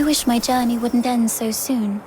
wish my journey wouldn't end so soon.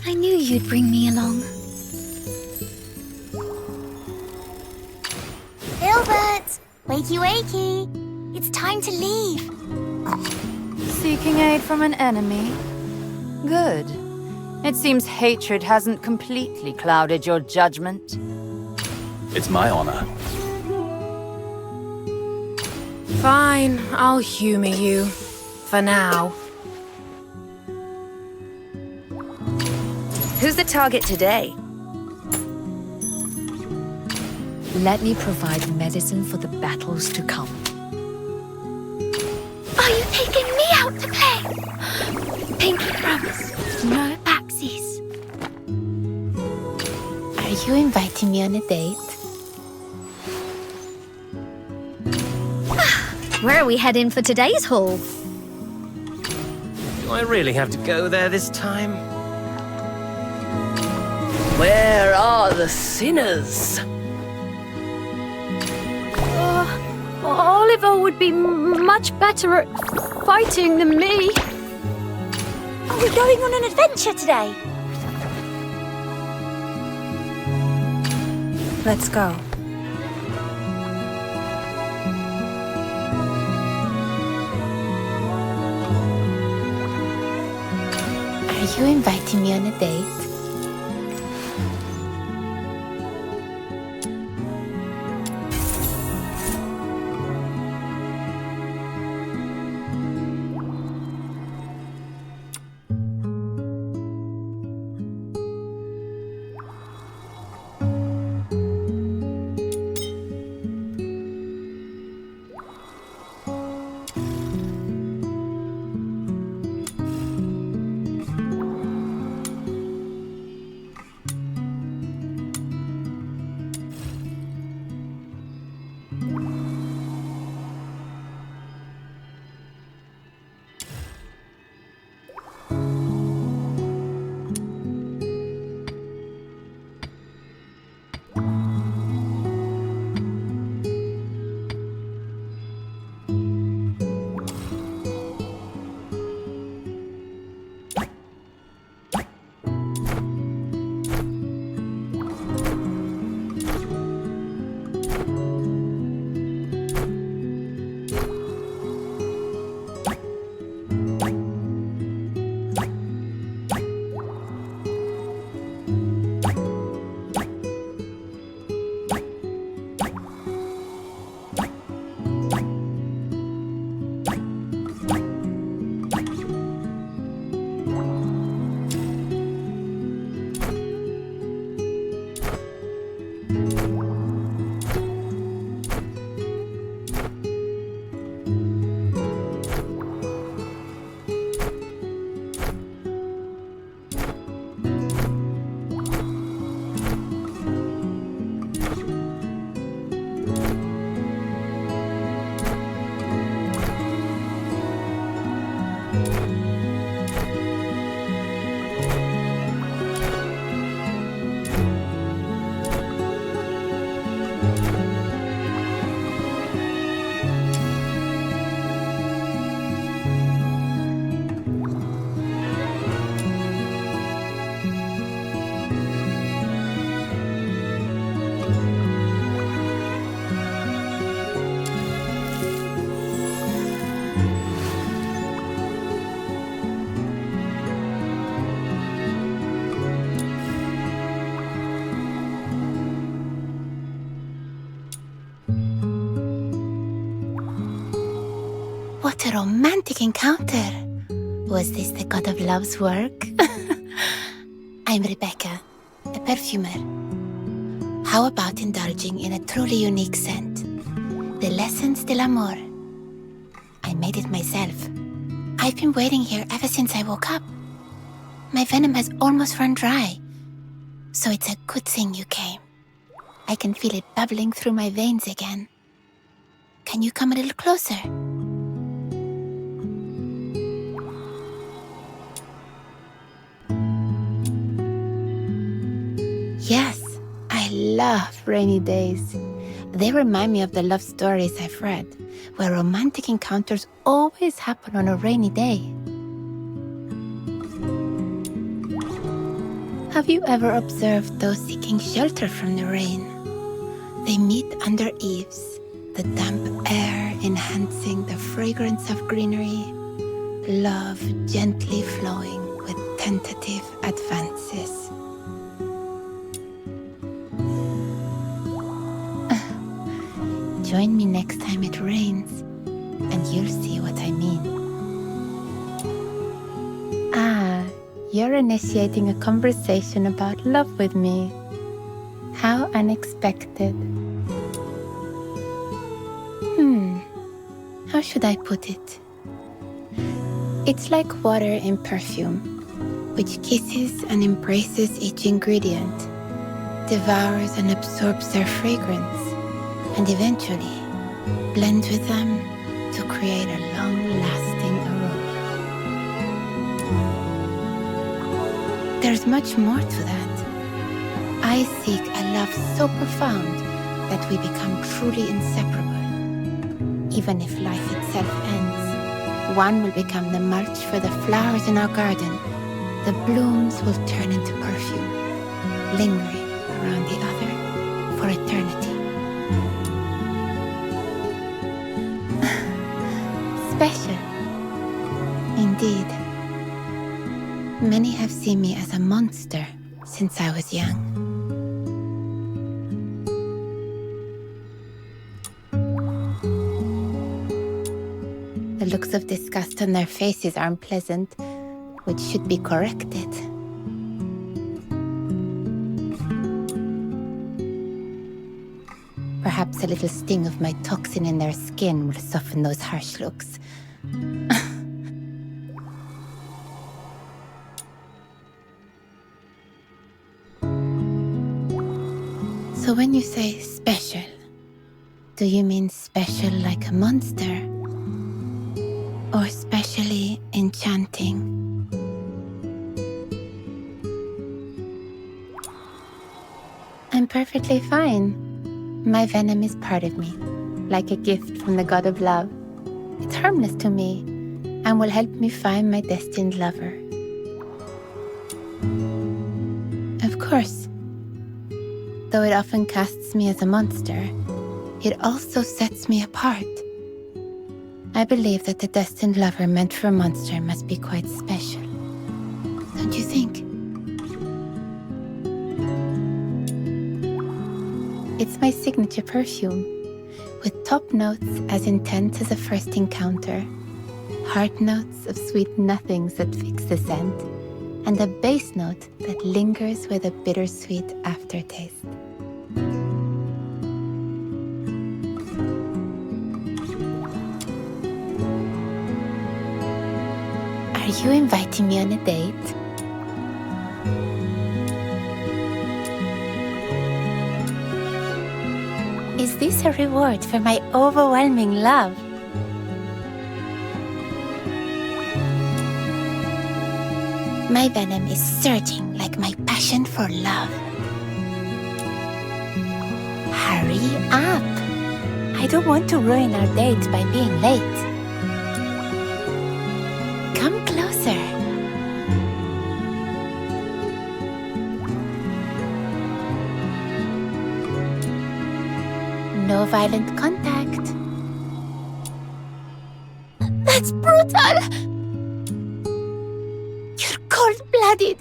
I knew you'd bring me along. Gilbert! Wakey wakey! It's time to leave. Seeking aid from an enemy? Good. It seems hatred hasn't completely clouded your judgment. It's my honor. Fine, I'll humor you. For now. Who's the target today? Let me provide medicine for the battles to come. Are you taking me out to play? Pinky promise, no backsies. Are you inviting me on a date? Where are we heading for today's haul? Do I really have to go there this time? Where are the sinners? Oliver would be much better at fighting than me. Are we going on an adventure today? Let's go. Are you inviting me on a date? What a romantic encounter! Was this the god of love's work? I'm Rebecca, a perfumer. How about indulging in a truly unique scent? The l'essence de l'amour. I made it myself. I've been waiting here ever since I woke up. My venom has almost run dry, so it's a good thing you came. I can feel it bubbling through my veins again. Can you come a little closer? Yes, I love rainy days. They remind me of the love stories I've read, where romantic encounters always happen on a rainy day. Have you ever observed those seeking shelter from the rain? They meet under eaves, the damp air enhancing the fragrance of greenery, love gently flowing with tentative advances. Join me next time it rains, and you'll see what I mean. Ah, you're initiating a conversation about love with me. How unexpected. How should I put it? It's like water in perfume, which kisses and embraces each ingredient, devours and absorbs their fragrance, and eventually blends with them to create a long-lasting aroma. There's much more to that. I seek a love so profound that we become truly inseparable. Even if life itself ends, one will become the mulch for the flowers in our garden. The blooms will turn into perfume, lingering around the other for eternity. Special. Indeed. Many have seen me as a monster since I was young. The looks of disgust on their faces aren't pleasant, which should be corrected. Perhaps a little sting of my toxin in their skin will soften those harsh looks. So when you say special, do you mean special like a monster? Or specially enchanting? I'm perfectly fine. My venom is part of me, like a gift from the god of love. It's harmless to me and will help me find my destined lover. Of course, though it often casts me as a monster, it also sets me apart. I believe that the destined lover meant for a monster must be quite special. Don't you think? It's my signature perfume, with top notes as intense as a first encounter, heart notes of sweet nothings that fix the scent, and a base note that lingers with a bittersweet aftertaste. Are you inviting me on a date? Is this as a reward for my overwhelming love. My venom is surging like my passion for love. Hurry up! I don't want to ruin our date by being late. Come closer. No violent contact. That's brutal! You're cold-blooded.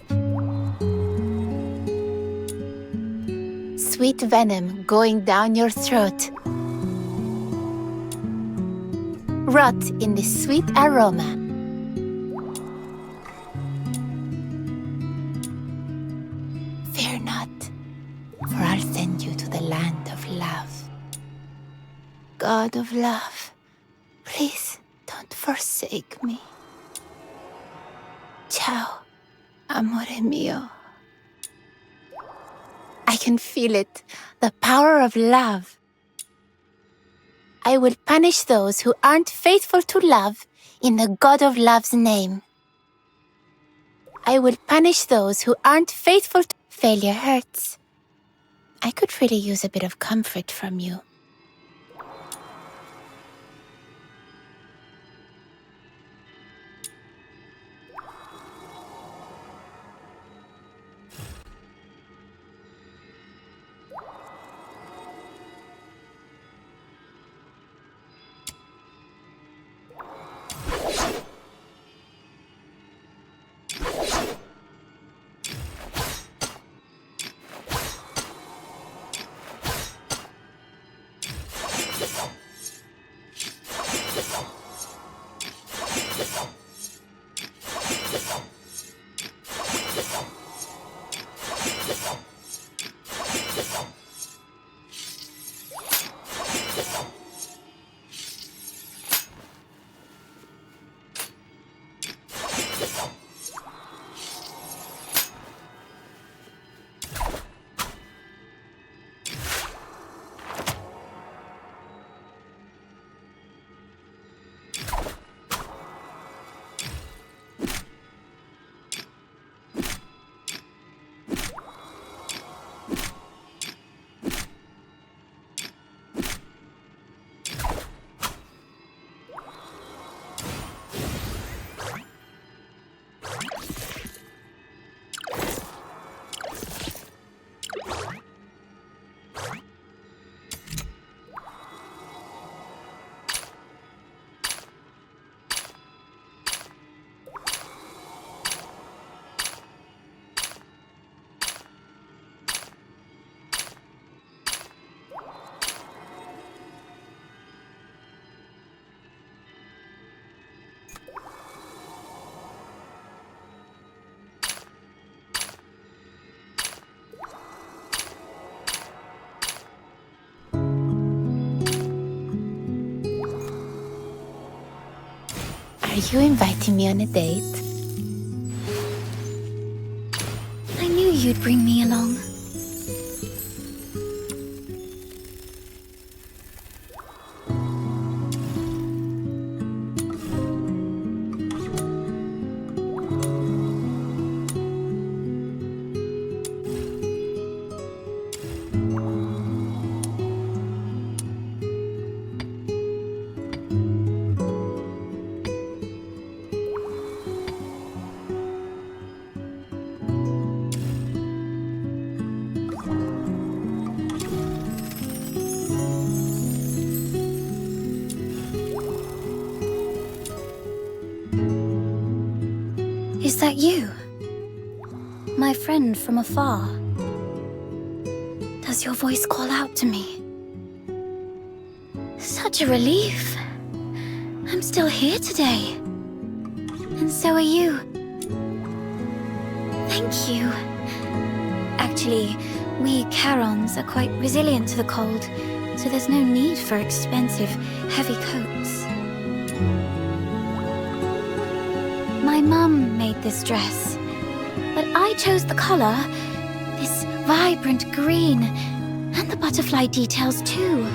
Sweet venom going down your throat. Rot in the sweet aroma. Fear not, for I'll send you to the land of love. God of love, please don't forsake me. Ciao, amore mio. I can feel it, the power of love. I will punish those who aren't faithful to love in the God of love's name. I will punish those who aren't faithful to... Failure hurts. I could really use a bit of comfort from you. Are you inviting me on a date? I knew you'd bring me along. Is that you? My friend from afar? Does your voice call out to me? Such a relief. I'm still here today. And so are you. Thank you. Actually, we Charons are quite resilient to the cold, so there's no need for expensive, heavy coats. My mum made this dress, but I chose the color, this vibrant green, and the butterfly details too.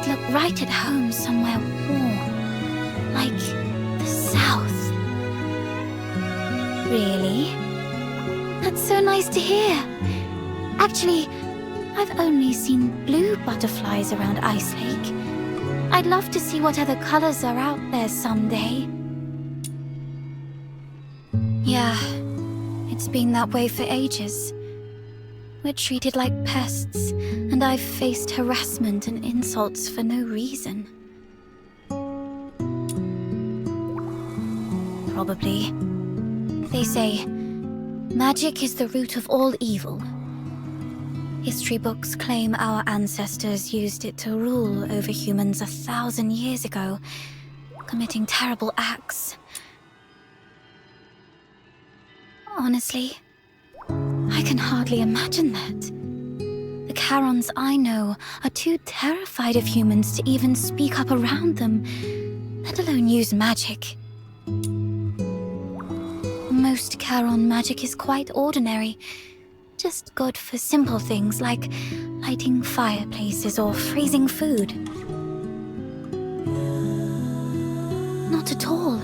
I'd look right at home somewhere warm, like the South. Really? That's so nice to hear. Actually, I've only seen blue butterflies around Ice Lake. I'd love to see what other colors are out there someday. Yeah, it's been that way for ages. We're treated like pests, and I've faced harassment and insults for no reason. Probably. They say, magic is the root of all evil. History books claim our ancestors used it to rule over humans 1,000 years ago, committing terrible acts. Honestly, I can hardly imagine that. The Charons I know are too terrified of humans to even speak up around them, let alone use magic. Most Charon magic is quite ordinary, just good for simple things like lighting fireplaces or freezing food. Not at all.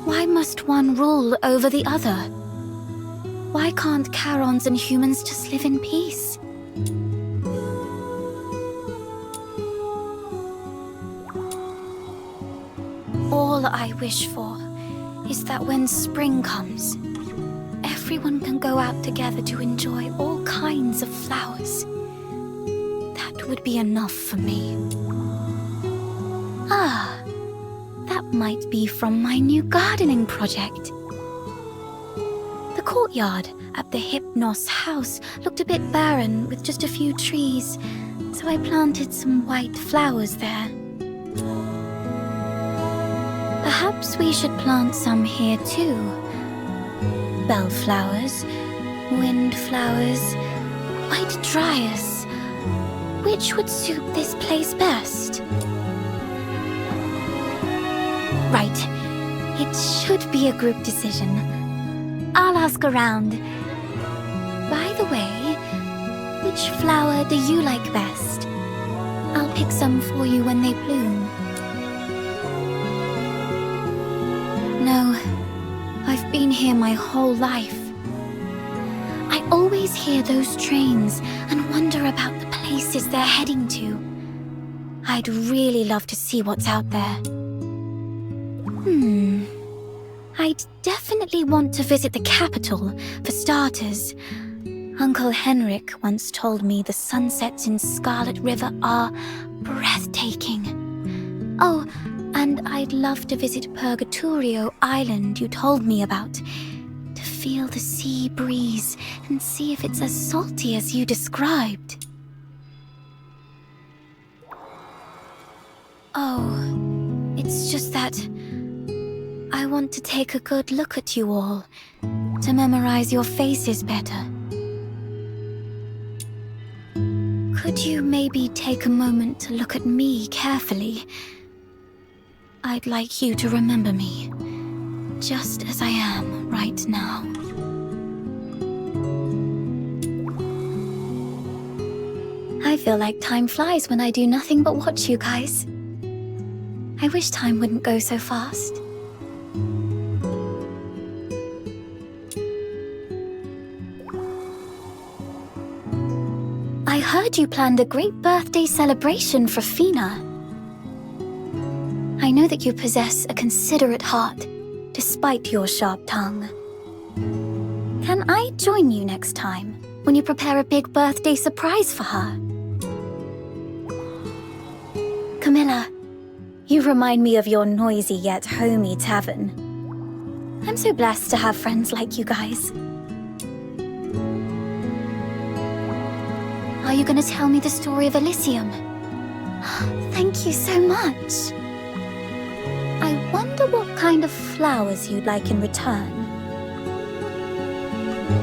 Why must one rule over the other? Why can't Charons and humans just live in peace? All I wish for is that when spring comes, everyone can go out together to enjoy all kinds of flowers. That would be enough for me. Ah, that might be from my new gardening project. The courtyard at the Hypnos house looked a bit barren with just a few trees, so I planted some white flowers there. Perhaps we should plant some here too. Bellflowers, windflowers, white dryas. Which would suit this place best? Right, it should be a group decision. I'll ask around. By the way, which flower do you like best? I'll pick some for you when they bloom. No, I've been here my whole life. I always hear those trains and wonder about the places they're heading to. I'd really love to see what's out there. I'd definitely want to visit the capital, for starters. Uncle Henrik once told me the sunsets in Scarlet River are breathtaking. Oh, and I'd love to visit Purgatorio Island you told me about, to feel the sea breeze and see if it's as salty as you described. Oh, it's just that I want to take a good look at you all, to memorize your faces better. Could you maybe take a moment to look at me carefully? I'd like you to remember me, just as I am right now. I feel like time flies when I do nothing but watch you guys. I wish time wouldn't go so fast. I heard you planned a great birthday celebration for Fina. I know that you possess a considerate heart, despite your sharp tongue. Can I join you next time, when you prepare a big birthday surprise for her? Camilla, you remind me of your noisy yet homey tavern. I'm so blessed to have friends like you guys. Are you going to tell me the story of Elysium? Thank you so much. I wonder what kind of flowers you'd like in return.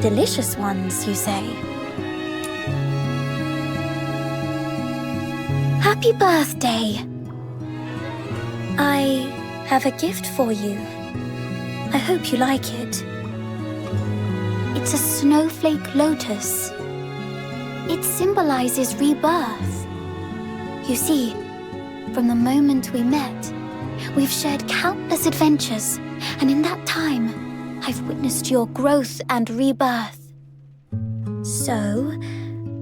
Delicious ones, you say? Happy birthday! I have a gift for you. I hope you like it. It's a snowflake lotus. It symbolizes rebirth. You see, from the moment we met, we've shared countless adventures, and in that time, I've witnessed your growth and rebirth. So,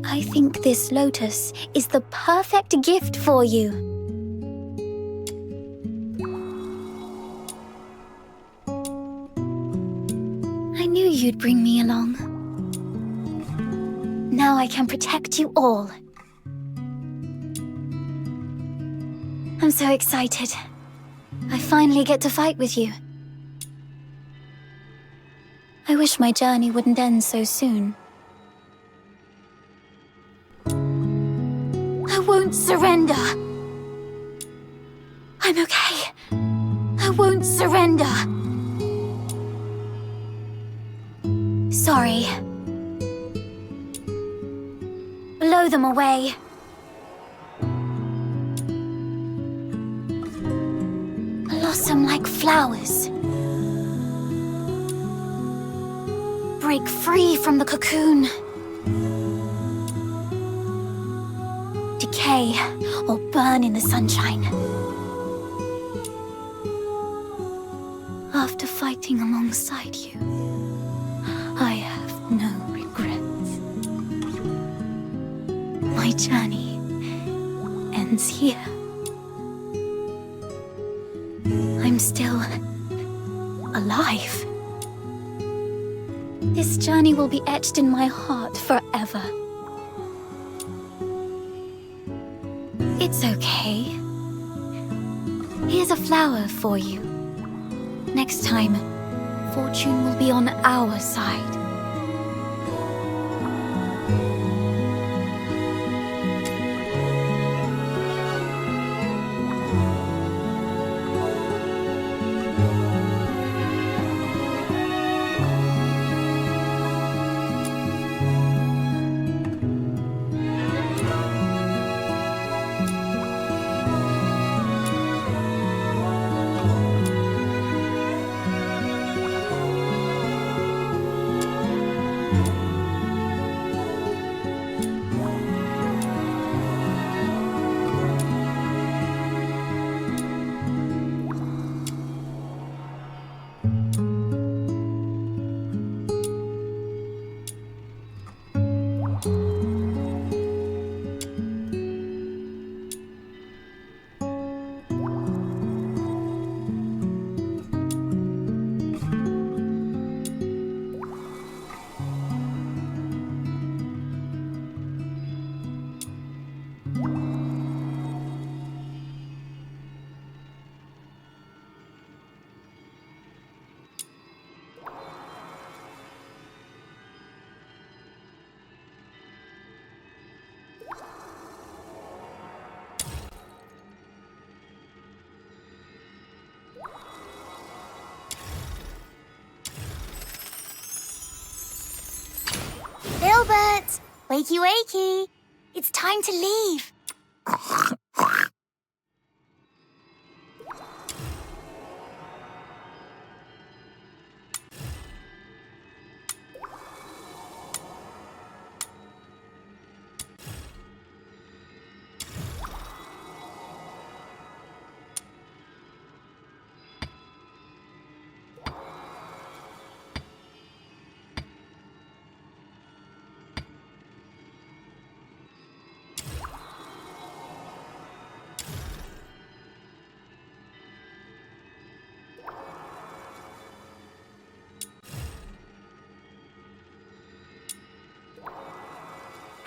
I think this lotus is the perfect gift for you. I knew you'd bring me along. Now I can protect you all. I'm so excited. I finally get to fight with you. I wish my journey wouldn't end so soon. I won't surrender. I'm okay. I won't surrender. Sorry. Blow them away. Blossom like flowers. Break free from the cocoon. Decay or burn in the sunshine. After fighting alongside you, I have no regrets. My journey ends here. I'm still alive. This journey will be etched in my heart forever. It's okay. Here's a flower for you. Next time, fortune will be on our side. Filbert! Wakey wakey! It's time to leave.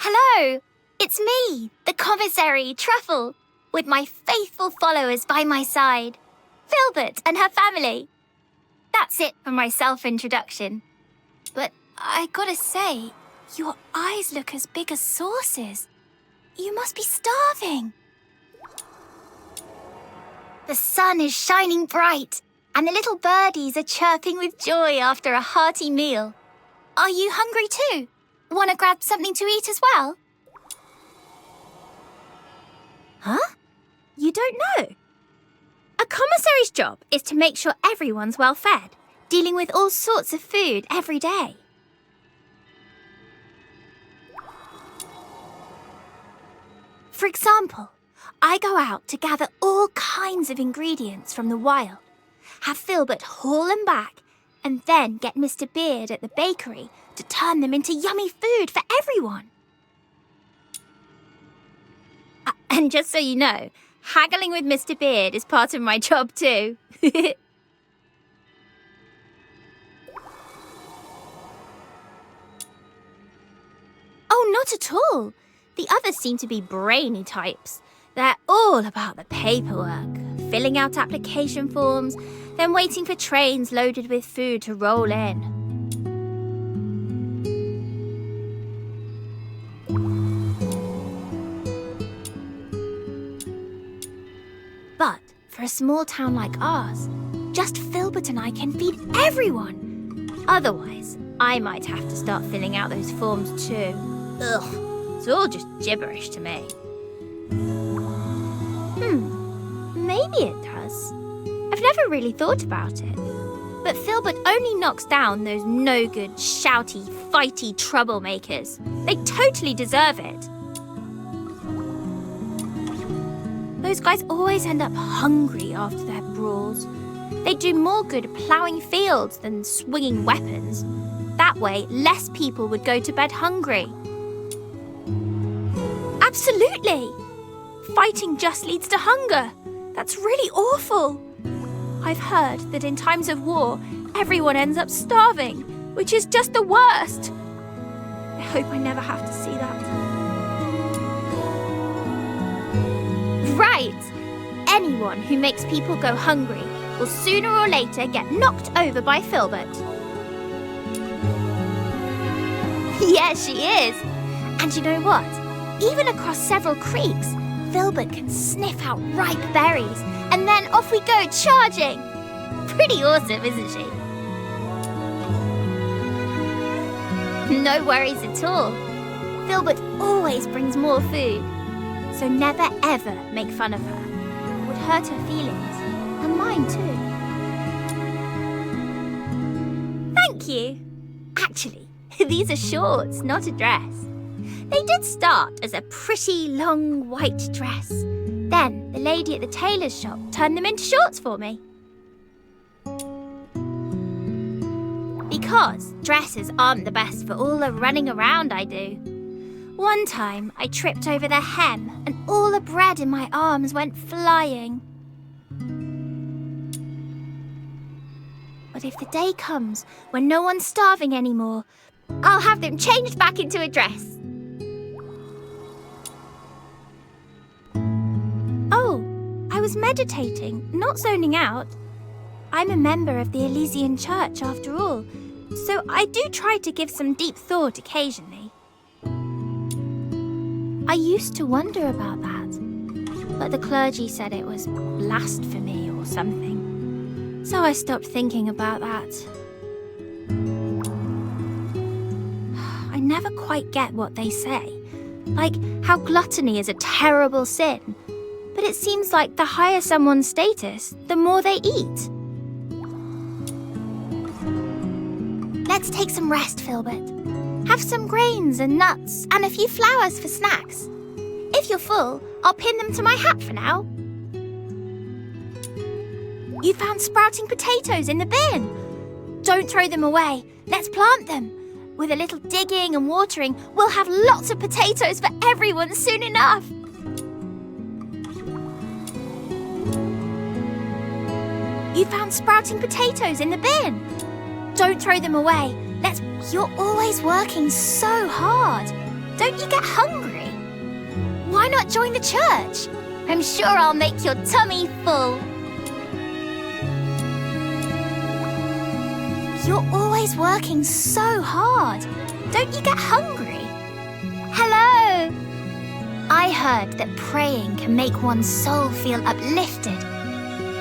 Hello! It's me, the commissary, Truffle, with my faithful followers by my side. Filbert and her family. That's it for my self-introduction. But I gotta say, your eyes look as big as saucers. You must be starving. The sun is shining bright, and the little birdies are chirping with joy after a hearty meal. Are you hungry too? Want to grab something to eat as well? Huh? You don't know? A commissary's job is to make sure everyone's well fed, dealing with all sorts of food every day. For example, I go out to gather all kinds of ingredients from the wild, have Filbert haul them back, and then get Mr. Beard at the bakery to turn them into yummy food for everyone. And just so you know, haggling with Mr. Beard is part of my job too. Oh, not at all. The others seem to be brainy types. They're all about the paperwork, filling out application forms, then waiting for trains loaded with food to roll in. But for a small town like ours, just Filbert and I can feed everyone. Otherwise, I might have to start filling out those forms too. Ugh, it's all just gibberish to me. Maybe it does. I've never really thought about it. But Filbert only knocks down those no-good, shouty, fighty troublemakers. They totally deserve it. Those guys always end up hungry after their brawls. They do more good ploughing fields than swinging weapons. That way, less people would go to bed hungry. Absolutely! Fighting just leads to hunger. That's really awful. I've heard that in times of war, everyone ends up starving, which is just the worst. I hope I never have to see that. Right! Anyone who makes people go hungry will sooner or later get knocked over by Filbert. Yes, she is. And you know what? Even across several creeks, Filbert can sniff out ripe berries, and then off we go charging. Pretty awesome, isn't she? No worries at all. Filbert always brings more food, so never ever make fun of her. It would hurt her feelings, and mine too. Thank you. Actually, these are shorts, not a dress. They did start as a pretty long white dress. Then the lady at the tailor's shop turned them into shorts for me. Because dresses aren't the best for all the running around I do. One time I tripped over the hem and all the bread in my arms went flying. But if the day comes when no one's starving anymore, I'll have them changed back into a dress. I was meditating, not zoning out. I'm a member of the Elysian Church after all, so I do try to give some deep thought occasionally. I used to wonder about that, but the clergy said it was blasphemy or something, so I stopped thinking about that. I never quite get what they say, like how gluttony is a terrible sin. But it seems like the higher someone's status, the more they eat. Let's take some rest, Filbert. Have some grains and nuts and a few flowers for snacks. If you're full, I'll pin them to my hat for now. You found sprouting potatoes in the bin. Don't throw them away. Let's plant them. With a little digging and watering, we'll have lots of potatoes for everyone soon enough. You found sprouting potatoes in the bin. Don't throw them away. You're always working so hard. Don't you get hungry? Why not join the church? I'm sure I'll make your tummy full. You're always working so hard. Don't you get hungry? Hello. I heard that praying can make one's soul feel uplifted.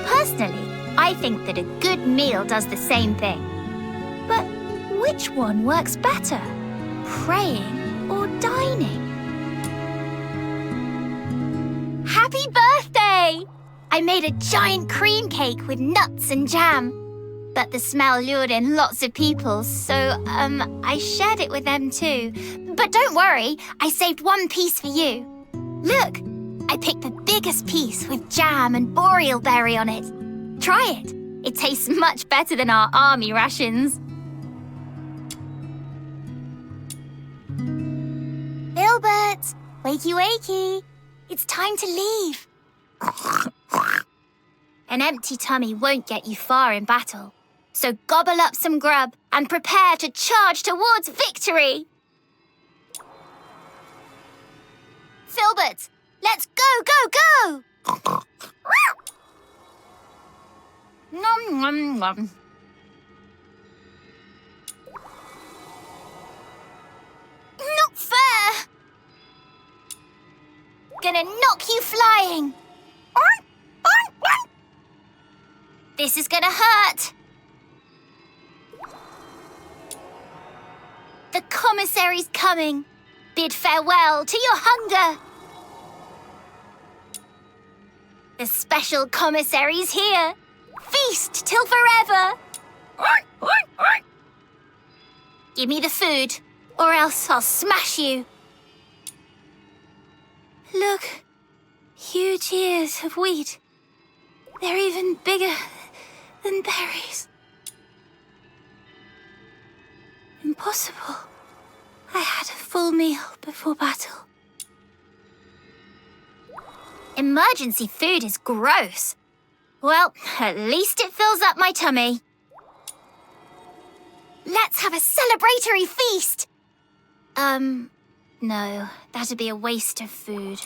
Personally, I think that a good meal does the same thing. But which one works better? Praying or dining? Happy birthday! I made a giant cream cake with nuts and jam. But the smell lured in lots of people, so, I shared it with them too. But don't worry, I saved one piece for you. Look, I picked the biggest piece with jam and boreal berry on it. Try it. It tastes much better than our army rations. Filbert, wakey wakey. It's time to leave. An empty tummy won't get you far in battle. So gobble up some grub and prepare to charge towards victory. Filbert, let's go! Nom nom nom. Not fair! Gonna knock you flying. This is gonna hurt. The commissary's coming. Bid farewell to your hunger. The special commissary's here. Feast till forever. Give me the food, or else I'll smash you. Look, huge ears of wheat. They're even bigger than berries. Impossible. I had a full meal before battle. Emergency food is gross. Well, at least it fills up my tummy. Let's have a celebratory feast! No, that'd be a waste of food.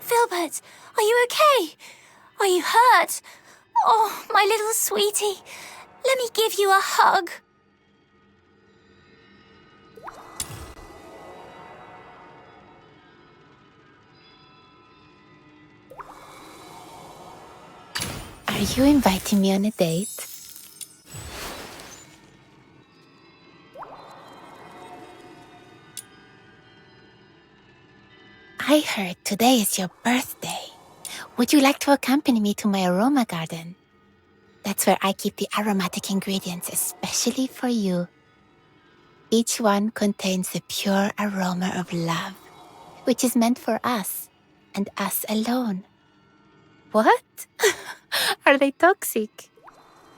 Filbert, are you okay? Are you hurt? Oh, my little sweetie, let me give you a hug. Are you inviting me on a date? I heard today is your birthday. Would you like to accompany me to my aroma garden? That's where I keep the aromatic ingredients especially for you. Each one contains the pure aroma of love, which is meant for us and us alone. What? Are they toxic?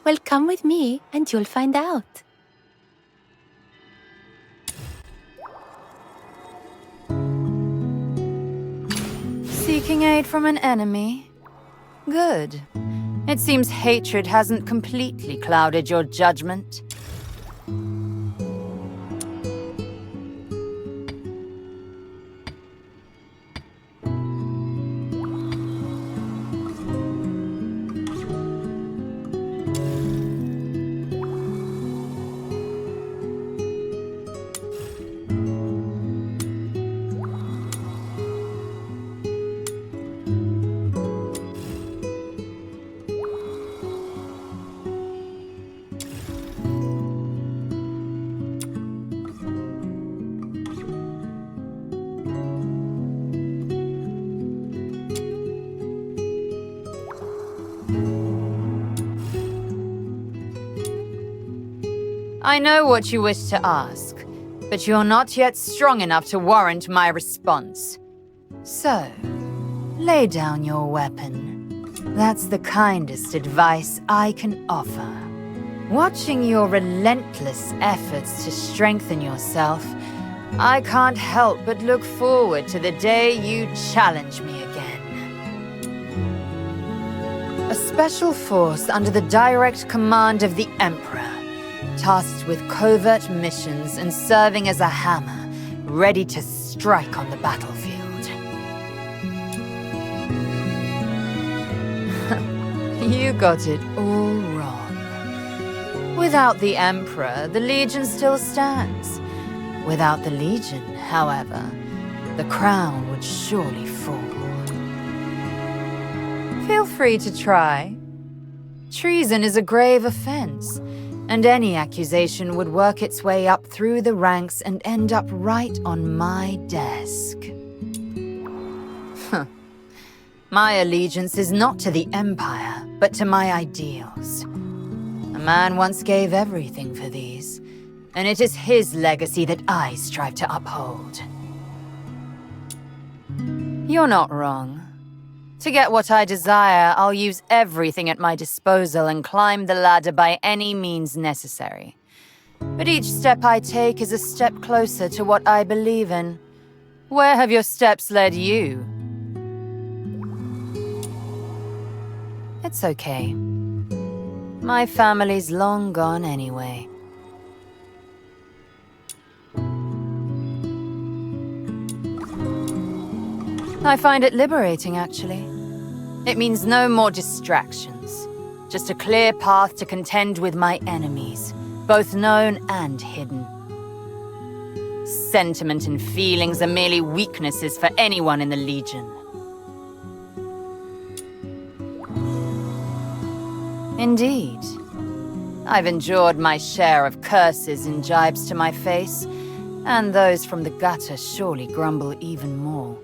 Well, come with me and you'll find out. Seeking aid from an enemy? Good. It seems hatred hasn't completely clouded your judgment. I know what you wish to ask, but you're not yet strong enough to warrant my response. So, lay down your weapon. That's the kindest advice I can offer. Watching your relentless efforts to strengthen yourself, I can't help but look forward to the day you challenge me again. A special force under the direct command of the Emperor, tasked with covert missions and serving as a hammer, ready to strike on the battlefield. You got it all wrong. Without the Emperor, the Legion still stands. Without the Legion, however, the crown would surely fall. Feel free to try. Treason is a grave offense, and any accusation would work its way up through the ranks and end up right on my desk. My allegiance is not to the Empire, but to my ideals. A man once gave everything for these, and it is his legacy that I strive to uphold. You're not wrong. To get what I desire, I'll use everything at my disposal and climb the ladder by any means necessary. But each step I take is a step closer to what I believe in. Where have your steps led you? It's okay. My family's long gone anyway. I find it liberating, actually. It means no more distractions. Just a clear path to contend with my enemies, both known and hidden. Sentiment and feelings are merely weaknesses for anyone in the Legion. Indeed. I've endured my share of curses and jibes to my face, and those from the gutter surely grumble even more.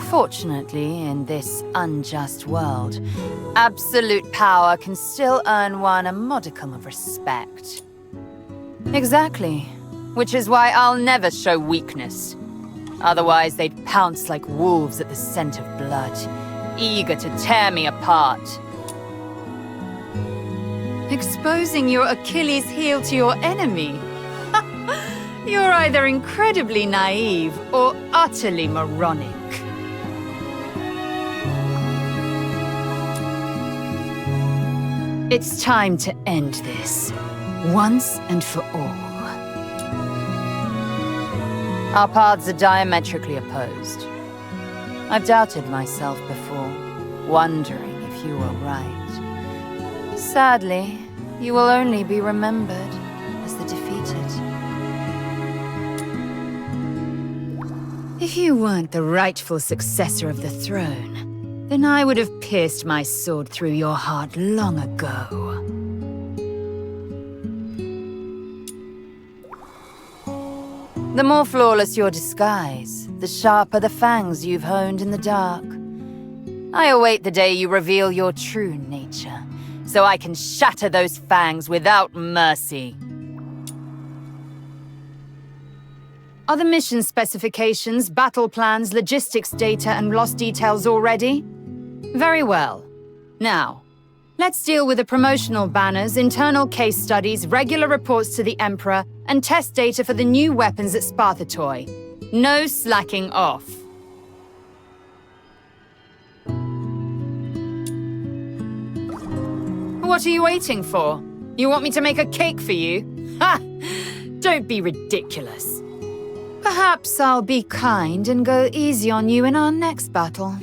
Fortunately, in this unjust world, absolute power can still earn one a modicum of respect. Exactly. Which is why I'll never show weakness. Otherwise, they'd pounce like wolves at the scent of blood, eager to tear me apart. Exposing your Achilles heel to your enemy? You're either incredibly naive or utterly moronic. It's time to end this, once and for all. Our paths are diametrically opposed. I've doubted myself before, wondering if you were right. Sadly, you will only be remembered as the defeated. If you weren't the rightful successor of the throne, then I would have pierced my sword through your heart long ago. The more flawless your disguise, the sharper the fangs you've honed in the dark. I await the day you reveal your true nature, so I can shatter those fangs without mercy. Are the mission specifications, battle plans, logistics data, and lost details all ready? Very well. Now, let's deal with the promotional banners, internal case studies, regular reports to the Emperor, and test data for the new weapons at Spartatoy. No slacking off. What are you waiting for? You want me to make a cake for you? Ha! Don't be ridiculous. Perhaps I'll be kind and go easy on you in our next battle.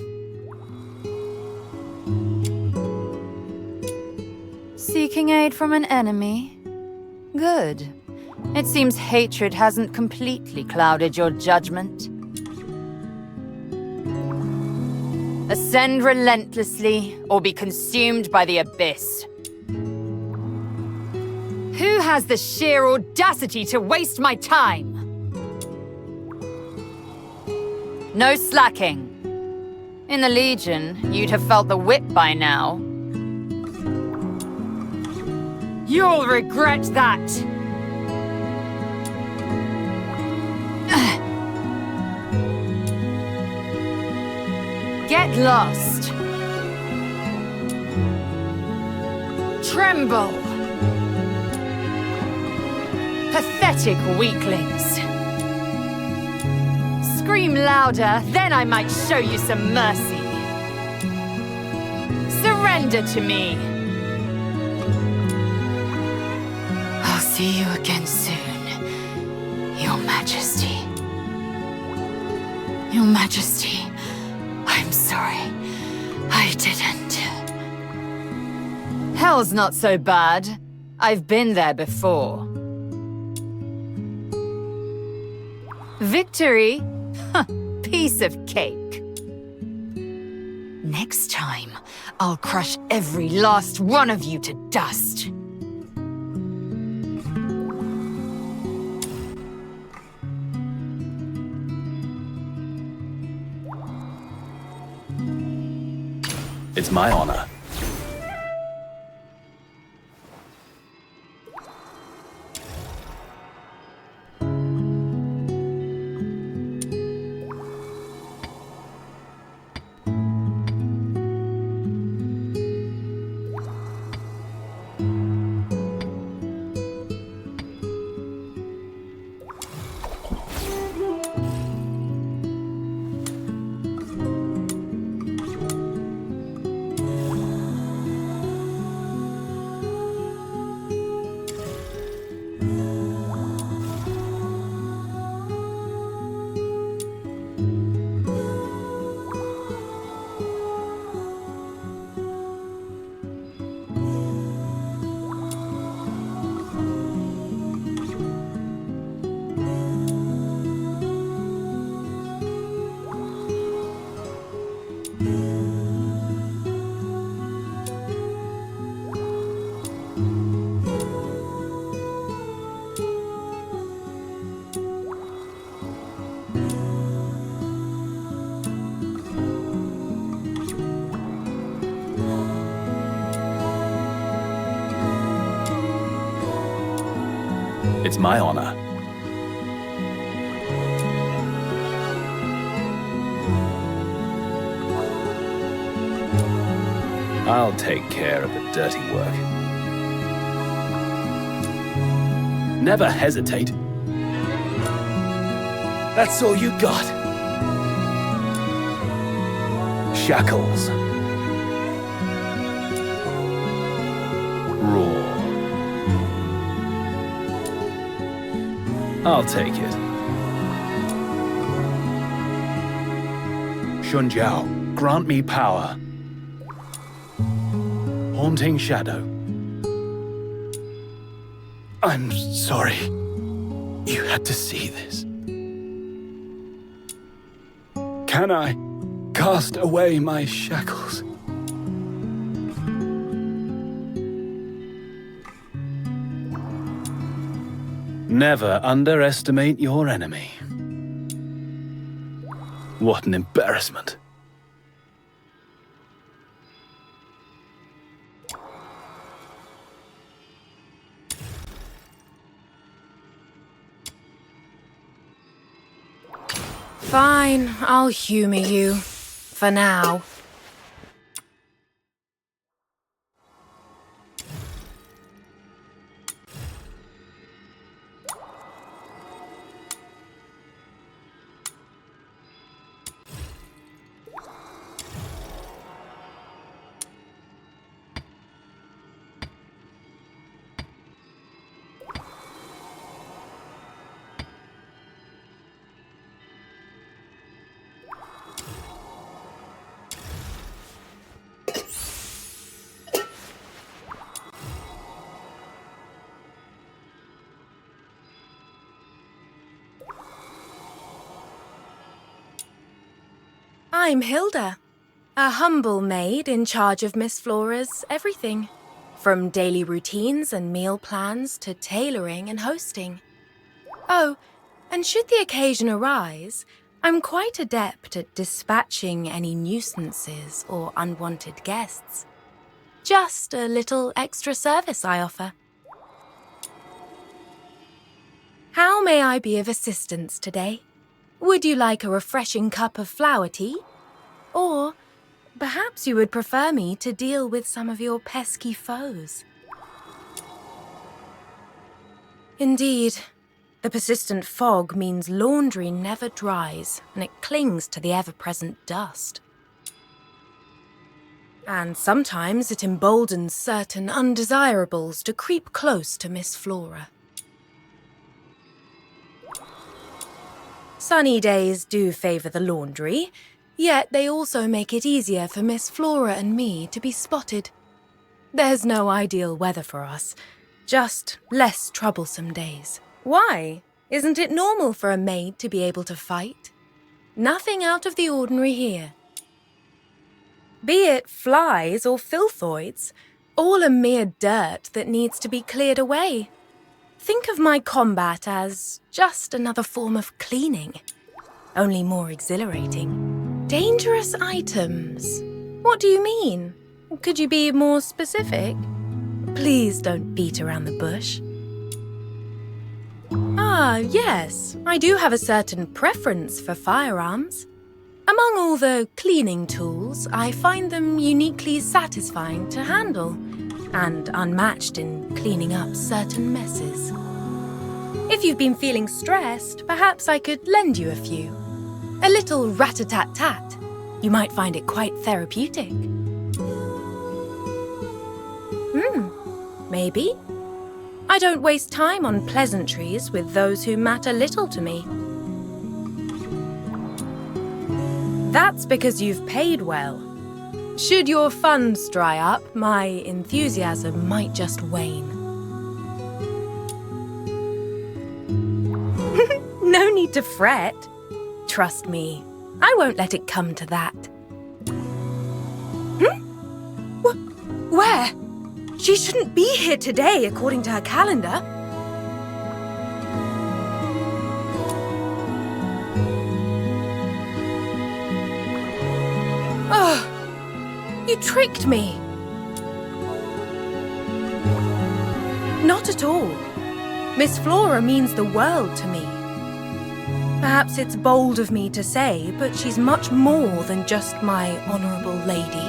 Seeking aid from an enemy? Good. It seems hatred hasn't completely clouded your judgment. Ascend relentlessly, or be consumed by the abyss. Who has the sheer audacity to waste my time? No slacking. In the Legion, you'd have felt the whip by now. You'll regret that! Get lost. Tremble. Pathetic weaklings. Scream louder, then I might show you some mercy. Surrender to me. I'll see you again soon, Your Majesty. Your Majesty, I'm sorry. I didn't. Hell's not so bad. I've been there before. Victory? Piece of cake. Next time, I'll crush every last one of you to dust. It's my honor. It's my honor. I'll take care of the dirty work. Never hesitate. That's all you got. Shackles. Roar. I'll take it. Shunjiao, grant me power. Haunting shadow. I'm sorry. You had to see this. Can I cast away my shackles? Never underestimate your enemy. What an embarrassment. Fine, I'll humor you. For now. I'm Hilda, a humble maid in charge of Miss Flora's everything, from daily routines and meal plans to tailoring and hosting. Oh, and should the occasion arise, I'm quite adept at dispatching any nuisances or unwanted guests. Just a little extra service I offer. How may I be of assistance today? Would you like a refreshing cup of flower tea? Or perhaps you would prefer me to deal with some of your pesky foes? Indeed, the persistent fog means laundry never dries and it clings to the ever-present dust. And sometimes it emboldens certain undesirables to creep close to Miss Flora. Sunny days do favour the laundry, yet they also make it easier for Miss Flora and me to be spotted. There's no ideal weather for us, just less troublesome days. Why? Isn't it normal for a maid to be able to fight? Nothing out of the ordinary here. Be it flies or filthoids, all a mere dirt that needs to be cleared away. Think of my combat as just another form of cleaning, only more exhilarating. Dangerous items? What do you mean? Could you be more specific? Please don't beat around the bush. Ah, yes, I do have a certain preference for firearms. Among all the cleaning tools, I find them uniquely satisfying to handle and unmatched in cleaning up certain messes. If you've been feeling stressed, perhaps I could lend you a few. A little rat-a-tat-tat. You might find it quite therapeutic. Maybe. I don't waste time on pleasantries with those who matter little to me. That's because you've paid well. Should your funds dry up, my enthusiasm might just wane. No need to fret. Trust me, I won't let it come to that. Where? She shouldn't be here today, according to her calendar. Oh, you tricked me. Not at all. Miss Flora means the world to me. Perhaps it's bold of me to say, but she's much more than just my honourable lady.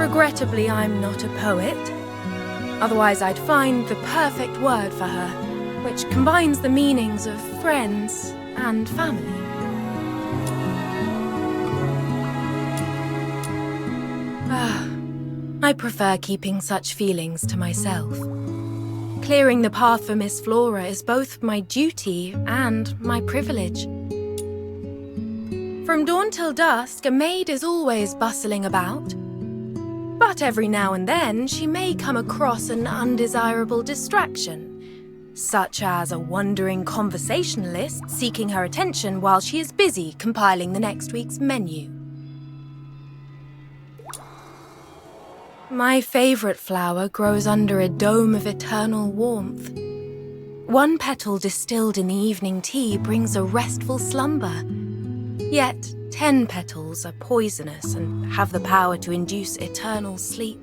Regrettably, I'm not a poet. Otherwise, I'd find the perfect word for her, which combines the meanings of friends and family. I prefer keeping such feelings to myself. Clearing the path for Miss Flora is both my duty and my privilege. From dawn till dusk, a maid is always bustling about. But every now and then, she may come across an undesirable distraction, such as a wandering conversationalist seeking her attention while she is busy compiling the next week's menu. My favourite flower grows under a dome of eternal warmth. One petal distilled in the evening tea brings a restful slumber. Yet 10 petals are poisonous and have the power to induce eternal sleep.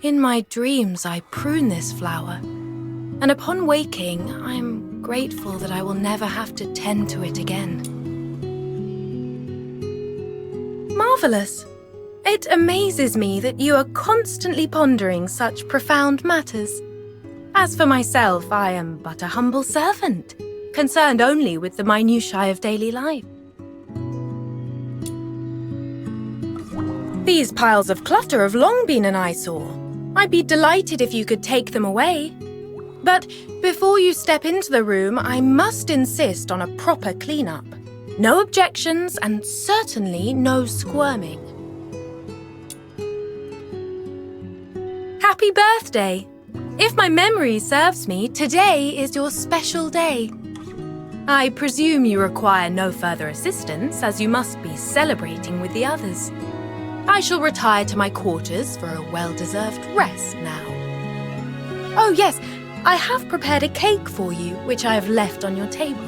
In my dreams, I prune this flower, and upon waking, I am grateful that I will never have to tend to it again. Marvellous! It amazes me that you are constantly pondering such profound matters. As for myself, I am but a humble servant, concerned only with the minutiae of daily life. These piles of clutter have long been an eyesore. I'd be delighted if you could take them away. But before you step into the room, I must insist on a proper clean-up. No objections and certainly no squirming. Happy birthday! If my memory serves me, today is your special day. I presume you require no further assistance, as you must be celebrating with the others. I shall retire to my quarters for a well-deserved rest now. Oh yes, I have prepared a cake for you, which I have left on your table.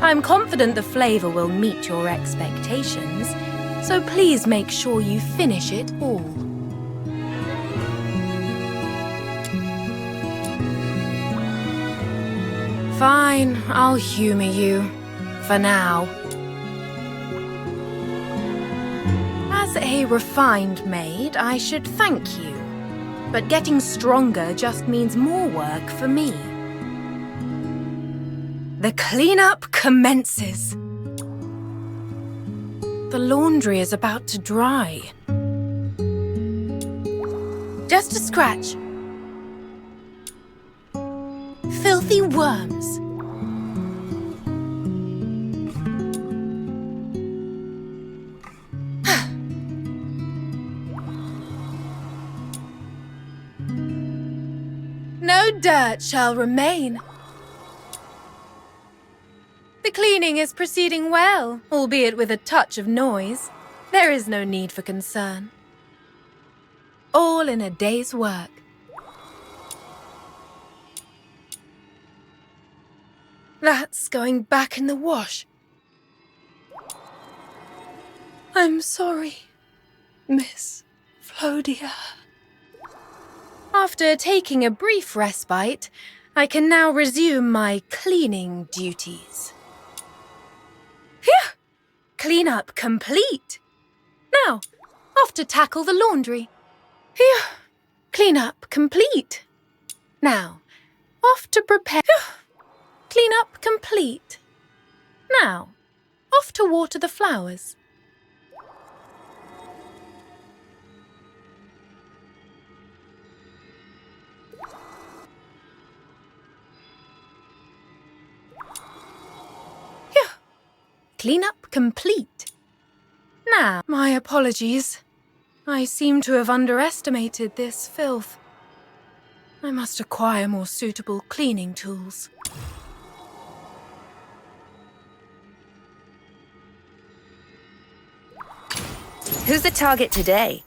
I'm confident the flavour will meet your expectations, so please make sure you finish it all. Fine, I'll humour you. For now. As a refined maid, I should thank you. But getting stronger just means more work for me. The clean-up commences. The laundry is about to dry. Just a scratch. Filthy worms. No dirt shall remain. The cleaning is proceeding well, albeit with a touch of noise. There is no need for concern. All in a day's work. That's going back in the wash. I'm sorry, Miss Flodia. After taking a brief respite, I can now resume my cleaning duties. Phew! Clean-up complete. Now, off to tackle the laundry. Phew! Clean-up complete. Now, off to prepare... Phew! Clean-up complete. Now, off to water the flowers. Phew! Clean-up complete. Now, my apologies. I seem to have underestimated this filth. I must acquire more suitable cleaning tools. Who's the target today?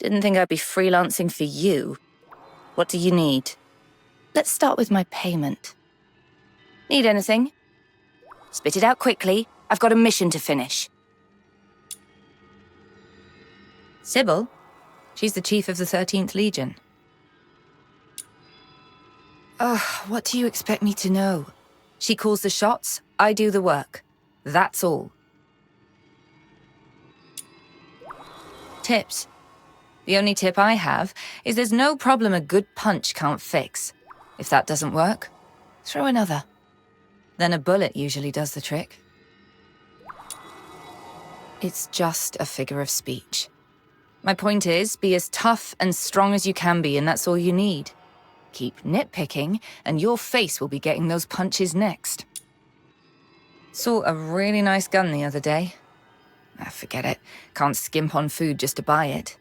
Didn't think I'd be freelancing for you. What do you need? Let's start with my payment. Need anything? Spit it out quickly. I've got a mission to finish. Sybil? She's the chief of the 13th Legion. What do you expect me to know? She calls the shots, I do the work. That's all. Tips. The only tip I have is there's no problem a good punch can't fix. If that doesn't work, throw another. Then a bullet usually does the trick. It's just a figure of speech. My point is, be as tough and strong as you can be, and that's all you need. Keep nitpicking, and your face will be getting those punches next. Saw a really nice gun the other day. Forget it. Can't skimp on food just to buy it.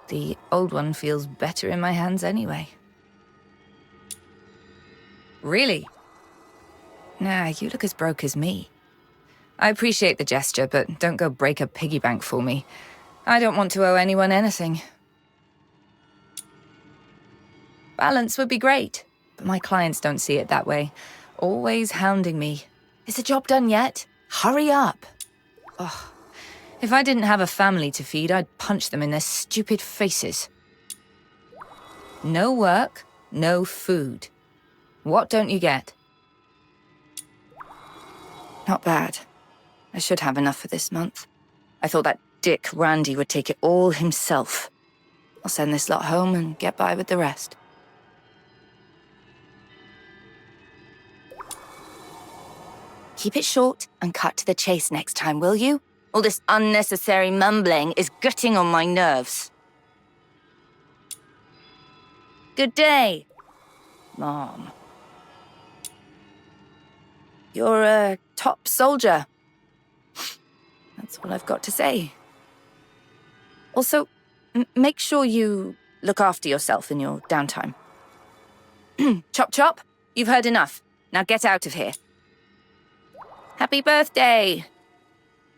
The old one feels better in my hands anyway. Really? Nah, you look as broke as me. I appreciate the gesture, but don't go break a piggy bank for me. I don't want to owe anyone anything. Balance would be great, but my clients don't see it that way. Always hounding me. Is the job done yet? Hurry up. Ugh. If I didn't have a family to feed, I'd punch them in their stupid faces. No work, no food. What don't you get? Not bad. I should have enough for this month. I thought that dick Randy would take it all himself. I'll send this lot home and get by with the rest. Keep it short and cut to the chase next time, will you? All this unnecessary mumbling is gutting on my nerves. Good day, Mom. You're a top soldier. That's all I've got to say. Also, make sure you look after yourself in your downtime. Chop chop, you've heard enough. Now get out of here. Happy birthday!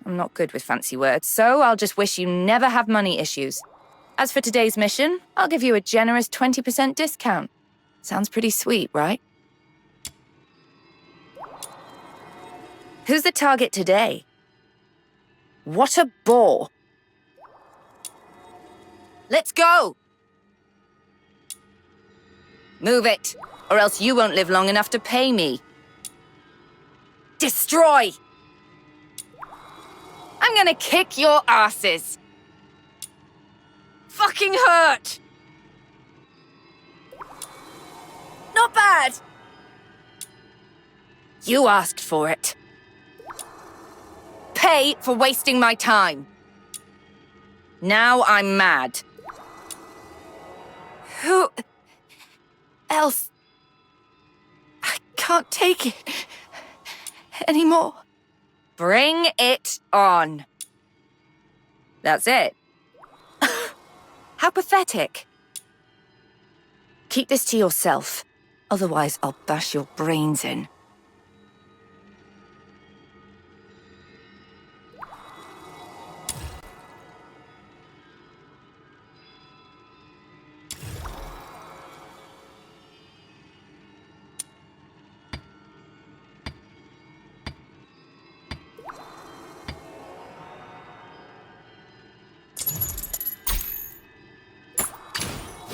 I'm not good with fancy words, so I'll just wish you never have money issues. As for today's mission, I'll give you a generous 20% discount. Sounds pretty sweet, right? Who's the target today? What a bore! Let's go! Move it, or else you won't live long enough to pay me. Destroy! I'm gonna kick your asses! Fucking hurt! Not bad! You asked for it. Pay for wasting my time. Now I'm mad. Who else? I can't take it anymore. Bring it on. That's it. How pathetic. Keep this to yourself. Otherwise, I'll bash your brains in.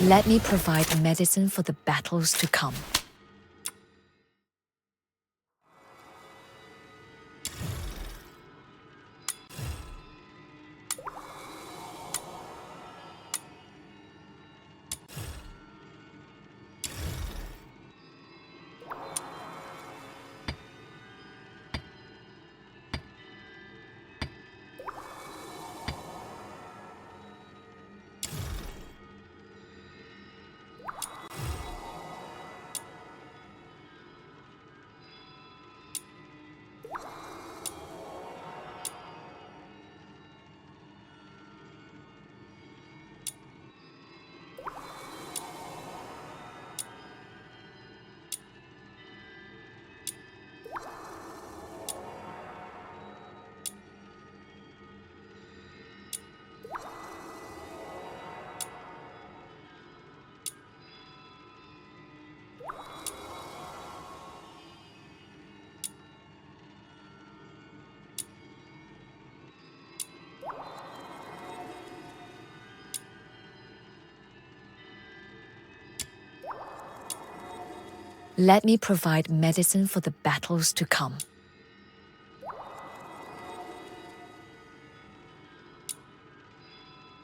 Let me provide medicine for the battles to come. Let me provide medicine for the battles to come.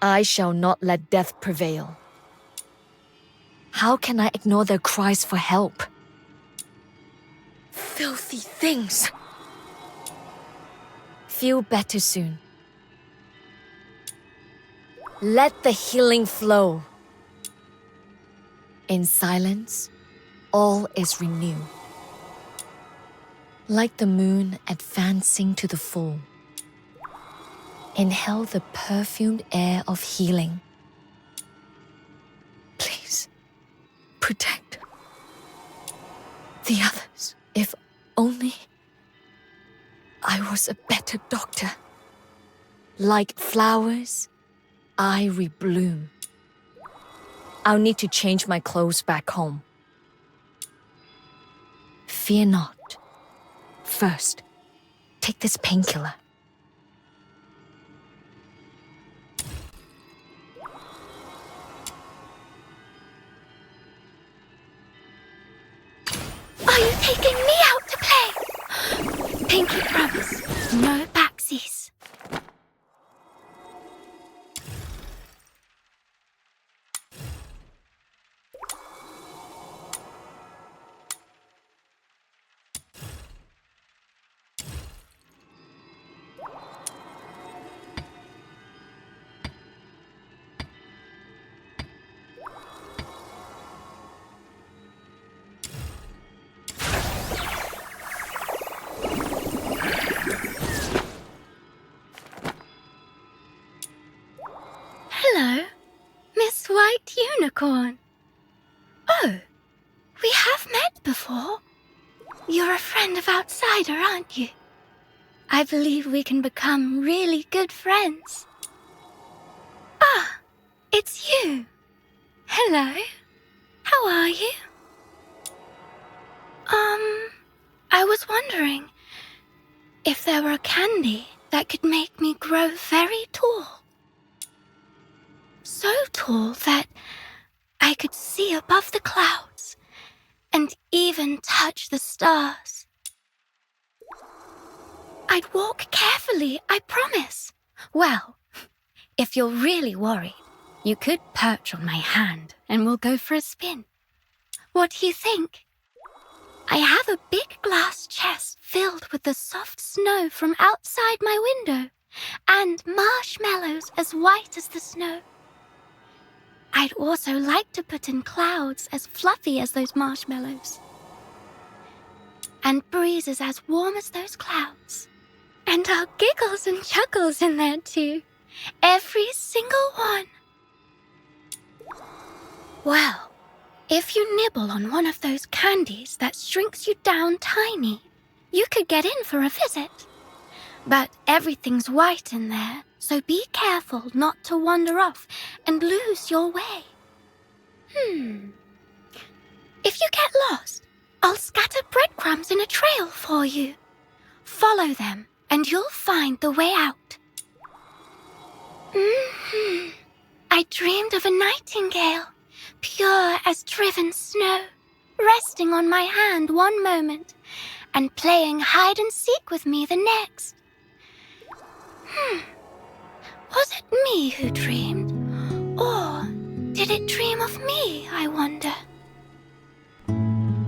I shall not let death prevail. How can I ignore their cries for help? Filthy things! Feel better soon. Let the healing flow. In silence, all is renewed. Like the moon advancing to the full. Inhale the perfumed air of healing. Please, protect the others. If only I was a better doctor. Like flowers, I rebloom. I'll need to change my clothes back home. Fear not. First, take this painkiller. Are you taking me out to play? Pinky promise, no backsies. Hello, Miss White Unicorn. Oh, we have met before. You're a friend of Outsider, aren't you? I believe we can become really good friends. Ah, it's you. Hello, how are you? I was wondering if there were a candy that could make me grow very tall. So tall that I could see above the clouds and even touch the stars. I'd walk carefully, I promise. Well, if you're really worried, you could perch on my hand and we'll go for a spin. What do you think? I have a big glass chest filled with the soft snow from outside my window and marshmallows as white as the snow. I'd also like to put in clouds as fluffy as those marshmallows. And breezes as warm as those clouds. And our giggles and chuckles in there too. Every single one. Well, if you nibble on one of those candies that shrinks you down tiny, you could get in for a visit. But everything's white in there, so be careful not to wander off and lose your way. If you get lost, I'll scatter breadcrumbs in a trail for you. Follow them, and you'll find the way out. I dreamed of a nightingale, pure as driven snow, resting on my hand one moment and playing hide and seek with me the next. Was it me who dreamed? Or did it dream of me, I wonder?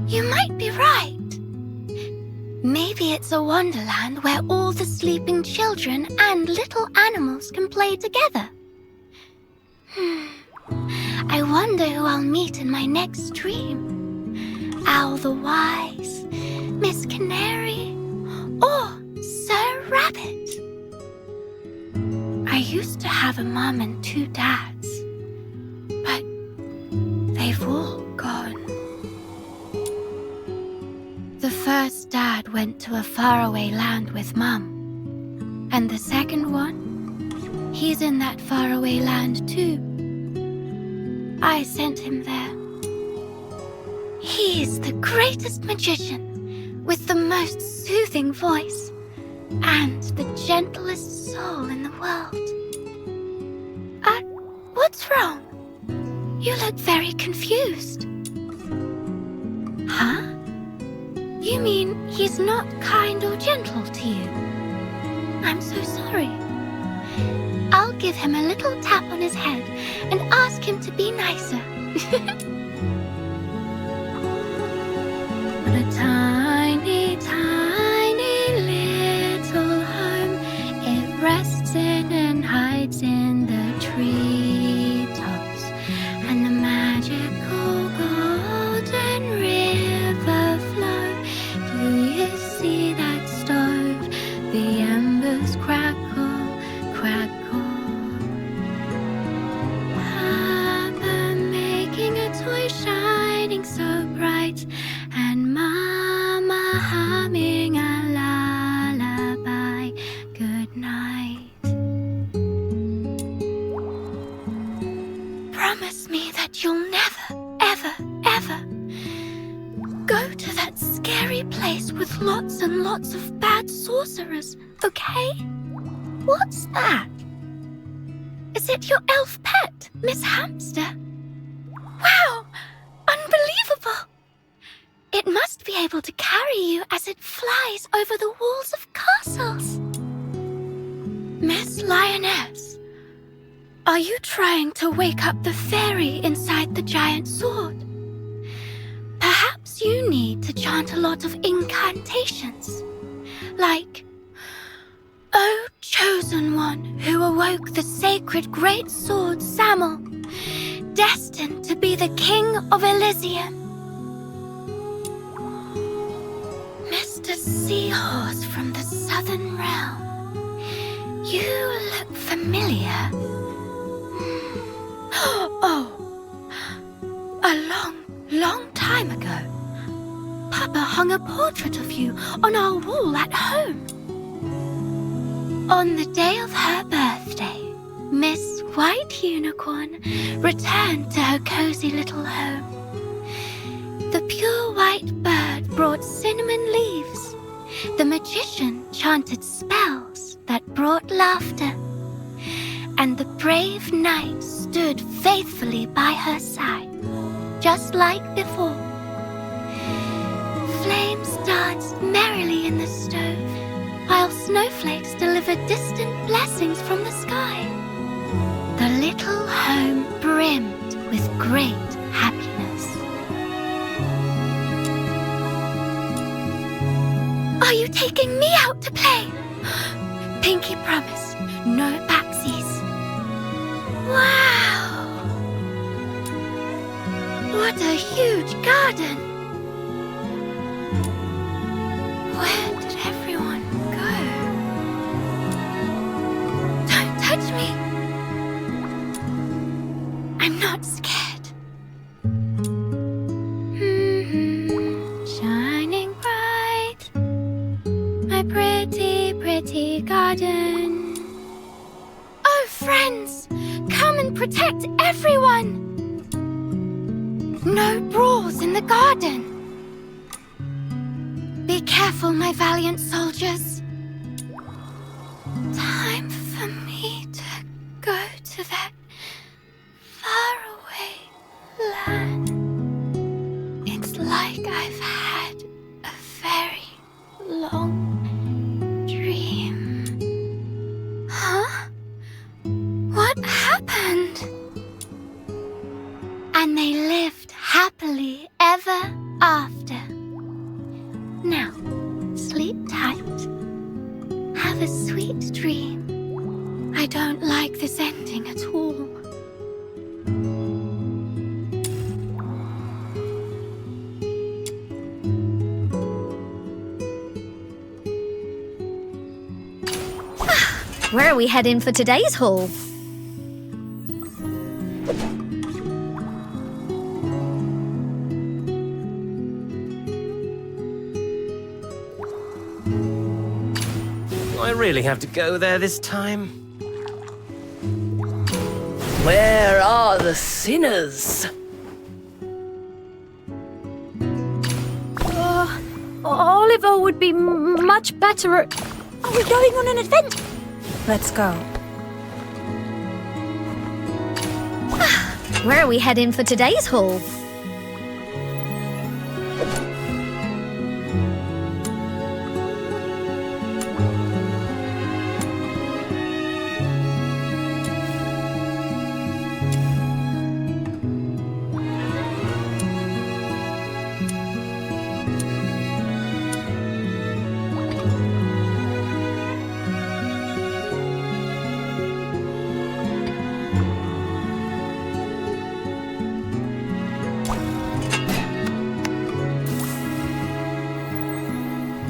You might be right. Maybe it's a wonderland where all the sleeping children and little animals can play together. I wonder who I'll meet in my next dream. Owl the Wise, Miss Canary, or Sir Rabbit. I used to have a mum and 2 dads, but they've all gone. The first dad went to a faraway land with Mum, and the second one, he's in that faraway land too. I sent him there. He's the greatest magician, with the most soothing voice, and the gentlest soul in the world. What's wrong? You look very confused. Huh? You mean he's not kind or gentle to you? I'm so sorry. I'll give him a little tap on his head and ask him to be nicer. What a tiny, tiny little home it rests in and hides in the treetops, and the magical golden river flow. Do you see that stove? The embers crackle, crackle. Papa making a toy shining so bright, and Mama humming a lullaby. Good night. Promise me that you'll never, ever, ever go to that scary place with lots and lots of bad sorcerers, okay? What's that? Is it your elf pet, Miss Hamster? Wow! Unbelievable! It must be able to carry you as it flies over the walls of castles. Miss Lioness, are you trying to wake up the fairy inside the giant sword? Perhaps you need to chant a lot of incantations, like, "O chosen one who awoke the sacred great sword Samel, destined to be the king of Elysium." Mr. Seahorse from the Southern Realm, you look familiar. Oh, a long, long time ago, Papa hung a portrait of you on our wall at home. On the day of her birthday, Miss White Unicorn returned to her cozy little home. The pure white bird brought cinnamon leaves. The magician chanted spells that brought laughter. And the brave knight stood faithfully by her side, just like before. Flames danced merrily in the stove, while snowflakes delivered distant blessings from the sky. The little home brimmed with great happiness. Are you taking me out to play? Pinky promise, no backsies. Wow! What a huge garden! Where did everyone go? Don't touch me! I'm not scared. Shining bright, my pretty, pretty garden. Oh, friends, come and protect everyone! No brawls in the garden. Be careful, my valiant soldiers. Time for me to go to that faraway land. It's like I've had a very long dream. Huh? What happened? And they lived happily ever after. Now, sleep tight. Have a sweet dream. I don't like this ending at all. Where are we heading for today's haul? Do I really have to go there this time? Where are the sinners? Oliver would be much better at... Are we going on an adventure? Let's go. Where are we heading for today's haul?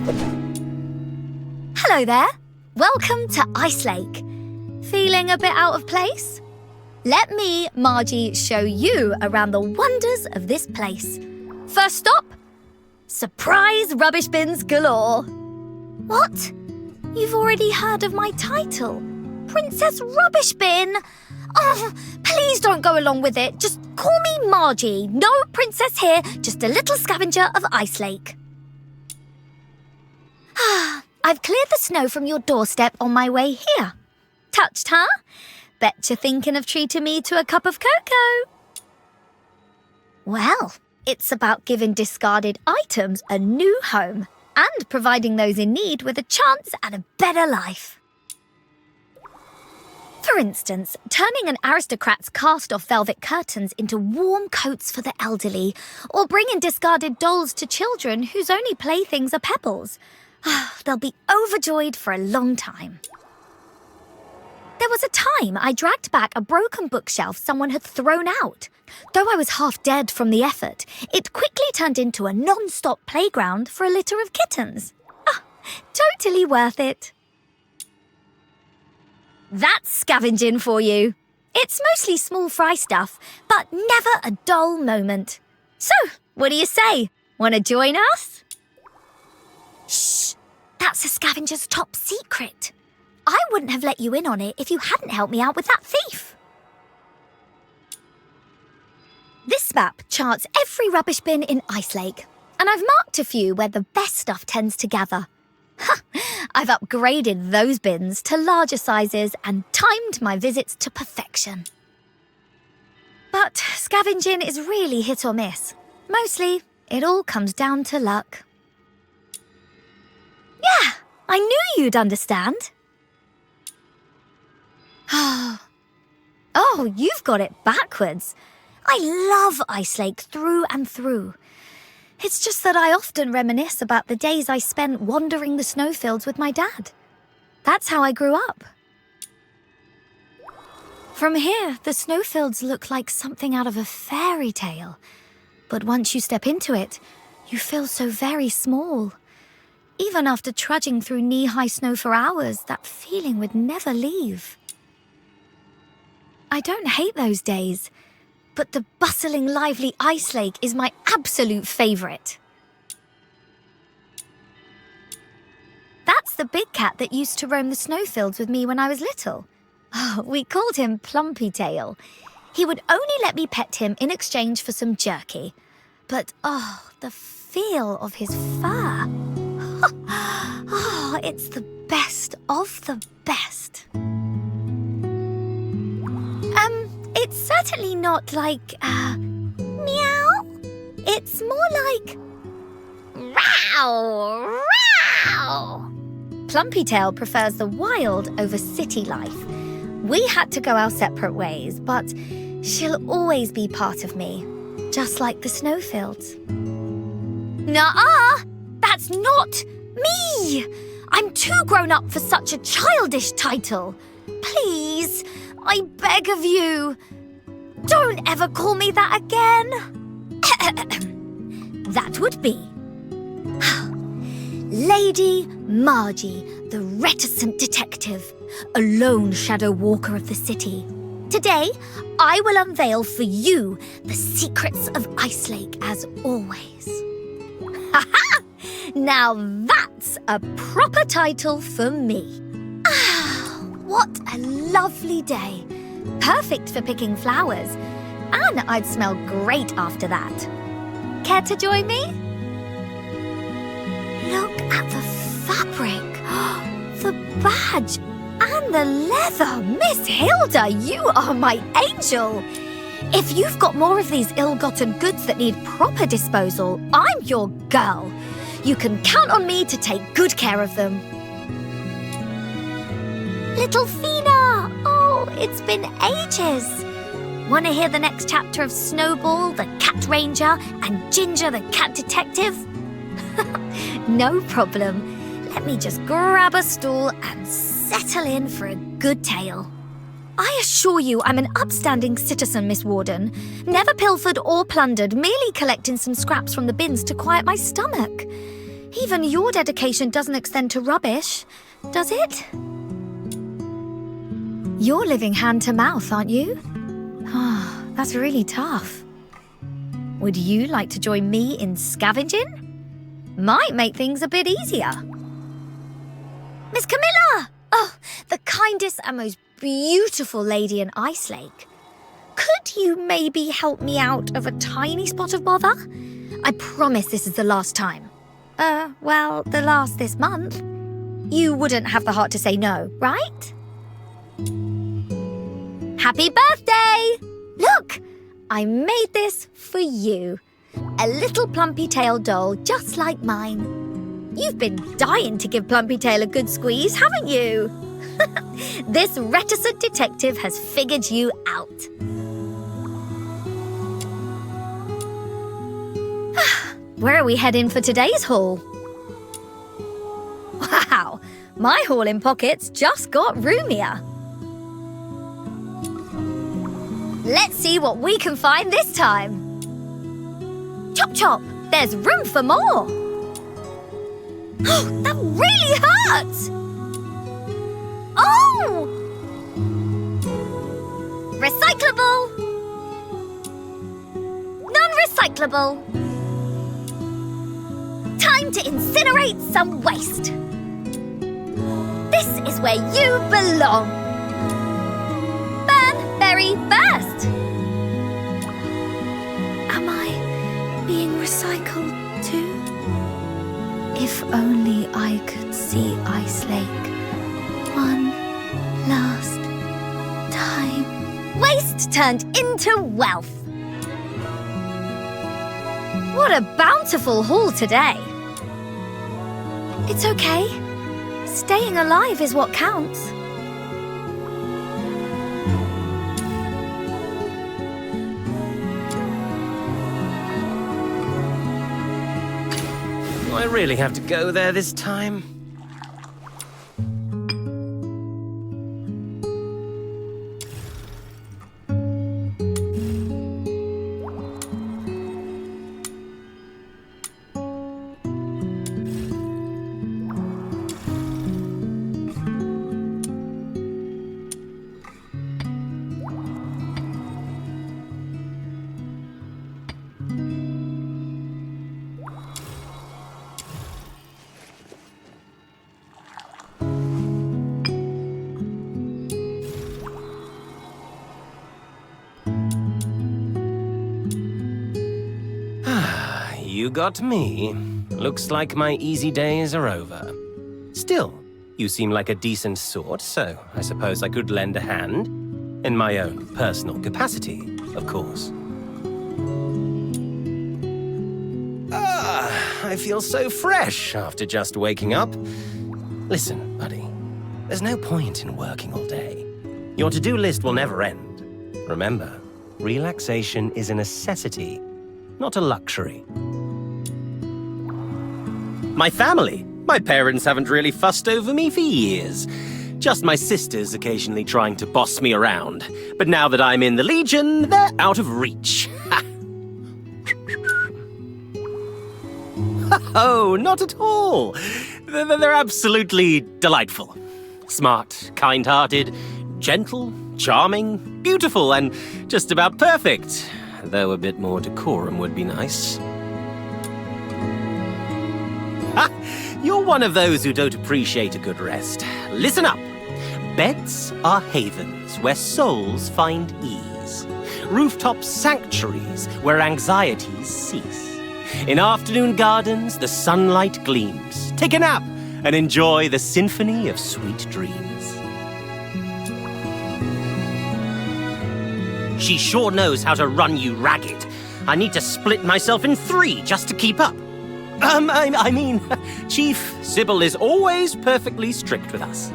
Hello there. Welcome to Ice Lake. Feeling a bit out of place? Let me, Margie, show you around the wonders of this place. First stop, surprise rubbish bins galore. What? You've already heard of my title, Princess Rubbish Bin. Oh, please don't go along with it. Just call me Margie. No princess here, just a little scavenger of Ice Lake. I've cleared the snow from your doorstep on my way here. Touched, huh? Bet you're thinking of treating me to a cup of cocoa. Well, it's about giving discarded items a new home and providing those in need with a chance at a better life. For instance, turning an aristocrat's cast-off velvet curtains into warm coats for the elderly, or bringing discarded dolls to children whose only playthings are pebbles. They'll be overjoyed for a long time. There was a time I dragged back a broken bookshelf someone had thrown out. Though I was half dead from the effort, it quickly turned into a non-stop playground for a litter of kittens. Totally worth it. That's scavenging for you. It's mostly small fry stuff, but never a dull moment. So, what do you say? Want to join us? Shh! That's a scavenger's top secret. I wouldn't have let you in on it if you hadn't helped me out with that thief. This map charts every rubbish bin in Ice Lake, and I've marked a few where the best stuff tends to gather. I've upgraded those bins to larger sizes and timed my visits to perfection. But scavenging is really hit or miss. Mostly, it all comes down to luck. Yeah, I knew you'd understand. Oh, you've got it backwards. I love Ice Lake through and through. It's just that I often reminisce about the days I spent wandering the snowfields with my dad. That's how I grew up. From here, the snowfields look like something out of a fairy tale. But once you step into it, you feel so very small. Even after trudging through knee-high snow for hours, that feeling would never leave. I don't hate those days, but the bustling, lively Ice Lake is my absolute favourite. That's the big cat that used to roam the snowfields with me when I was little. Oh, we called him Plumpy Tail. He would only let me pet him in exchange for some jerky. But, the feel of his fur. It's the best of the best. It's certainly not like, meow. It's more like, row, row. Plumpy Tail prefers the wild over city life. We had to go our separate ways, but she'll always be part of me, just like the snowfields. Nuh-uh! That's not me! I'm too grown up for such a childish title. Please, I beg of you, don't ever call me that again. That would be Lady Margie, the reticent detective, a lone shadow walker of the city. Today, I will unveil for you the secrets of Ice Lake as always. Ha-ha! Now that's a proper title for me. What a lovely day. Perfect for picking flowers. And I'd smell great after that. Care to join me? Look at the fabric, the badge, and the leather. Miss Hilda, you are my angel. If you've got more of these ill-gotten goods that need proper disposal, I'm your girl. You can count on me to take good care of them. Little Fina! Oh, it's been ages. Want to hear the next chapter of Snowball, the Cat Ranger, and Ginger, the Cat Detective? No problem. Let me just grab a stool and settle in for a good tale. I assure you I'm an upstanding citizen, Miss Warden. Never pilfered or plundered, merely collecting some scraps from the bins to quiet my stomach. Even your dedication doesn't extend to rubbish, does it? You're living hand to mouth, aren't you? Ah, that's really tough. Would you like to join me in scavenging? Might make things a bit easier. Miss Camilla! Oh, the kindest and most beautiful lady in Ice Lake. Could you maybe help me out of a tiny spot of bother? I promise this is the last time. Well, the last this month. You wouldn't have the heart to say no, right? Happy birthday! Look, I made this for you. A little Plumpy-tailed doll just like mine. You've been dying to give Plumpy-tail a good squeeze, haven't you? This reticent detective has figured you out. Where are we heading for today's haul? Wow, my haul-in pockets just got roomier. Let's see what we can find this time. Chop chop, there's room for more. Oh, that really hurts. Oh! Recyclable. Non-recyclable. Time to incinerate some waste. This is where you belong. Burn berry burst. Am I being recycled too? If only I could see Ice Lake one last time. Waste turned into wealth. What a bountiful haul today. It's okay. Staying alive is what counts. Do I really have to go there this time? You got me. Looks like my easy days are over. Still, you seem like a decent sort, so I suppose I could lend a hand. In my own personal capacity, of course. I feel so fresh after just waking up. Listen, buddy, there's no point in working all day. Your to-do list will never end. Remember, relaxation is a necessity, not a luxury. My family. My parents haven't really fussed over me for years. Just my sisters occasionally trying to boss me around. But now that I'm in the Legion, they're out of reach. Oh, not at all. They're absolutely delightful. Smart, kind-hearted, gentle, charming, beautiful, and just about perfect. Though a bit more decorum would be nice. You're one of those who don't appreciate a good rest. Listen up. Beds are havens where souls find ease. Rooftop sanctuaries where anxieties cease. In afternoon gardens, the sunlight gleams. Take a nap and enjoy the symphony of sweet dreams. She sure knows how to run you ragged. I need to split myself in 3 just to keep up. I mean, Chief, Sybil is always perfectly strict with us.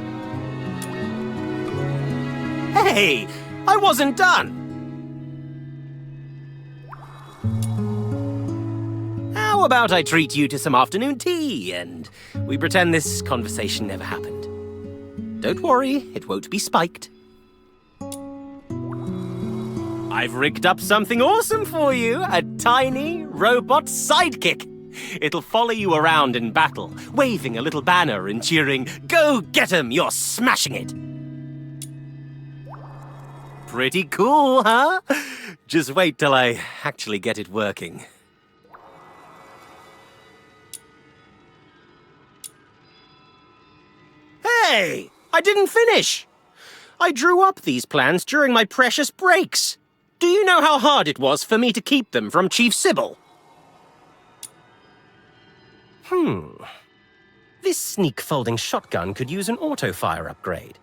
Hey, I wasn't done. How about I treat you to some afternoon tea and we pretend this conversation never happened? Don't worry, it won't be spiked. I've rigged up something awesome for you, a tiny robot sidekick. It'll follow you around in battle, waving a little banner and cheering, "Go get 'em, you're smashing it!" Pretty cool, huh? Just wait till I actually get it working. Hey! I didn't finish! I drew up these plans during my precious breaks. Do you know how hard it was for me to keep them from Chief Sybil? This sneak folding shotgun could use an auto-fire upgrade.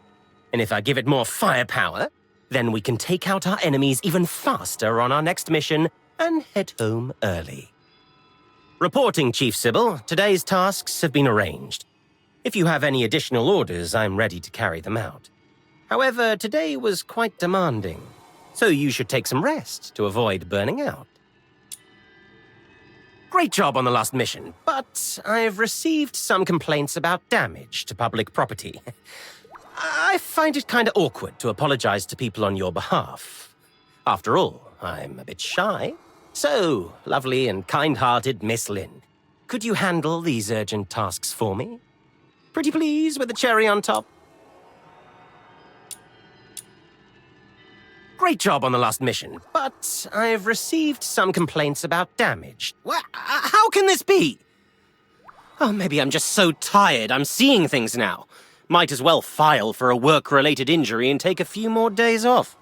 And if I give it more firepower, then we can take out our enemies even faster on our next mission and head home early. Reporting, Chief Sybil, today's tasks have been arranged. If you have any additional orders, I'm ready to carry them out. However, today was quite demanding, so you should take some rest to avoid burning out. Great job on the last mission, but I've received some complaints about damage to public property. I find it kinda awkward to apologize to people on your behalf. After all, I'm a bit shy. So, lovely and kind-hearted Miss Lynn, could you handle these urgent tasks for me? Pretty please with a cherry on top? Great job on the last mission, but I've received some complaints about damage. How can this be? Oh, maybe I'm just so tired I'm seeing things now. Might as well file for a work-related injury and take a few more days off.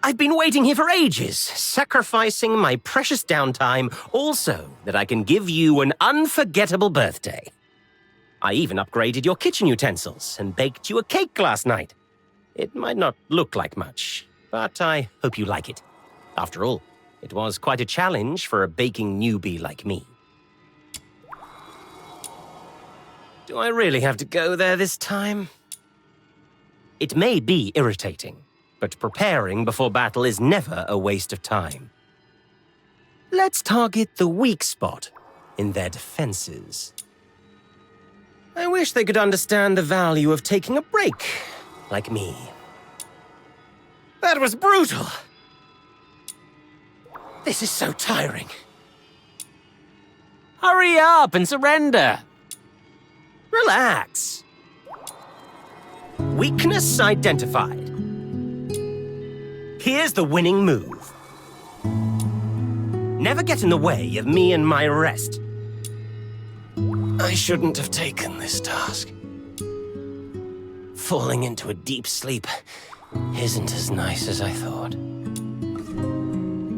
I've been waiting here for ages, sacrificing my precious downtime also that I can give you an unforgettable birthday. I even upgraded your kitchen utensils and baked you a cake last night. It might not look like much, but I hope you like it. After all, it was quite a challenge for a baking newbie like me. Do I really have to go there this time? It may be irritating, but preparing before battle is never a waste of time. Let's target the weak spot in their defenses. I wish they could understand the value of taking a break, like me. That was brutal! This is so tiring. Hurry up and surrender! Relax. Weakness identified. Here's the winning move. Never get in the way of me and my rest. I shouldn't have taken this task. Falling into a deep sleep isn't as nice as I thought.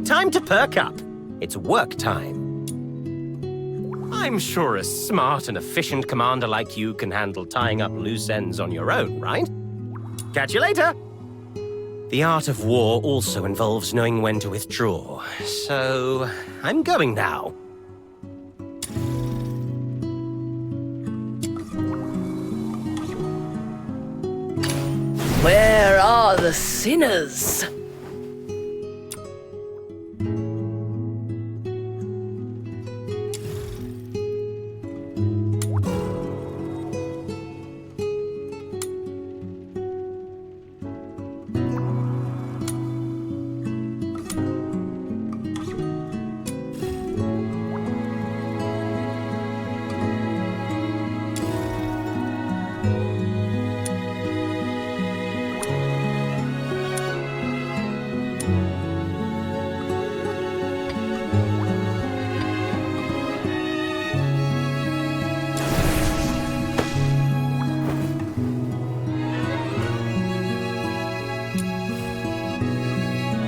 Time to perk up. It's work time. I'm sure a smart and efficient commander like you can handle tying up loose ends on your own, right? Catch you later! The art of war also involves knowing when to withdraw, so I'm going now. Where are the sinners?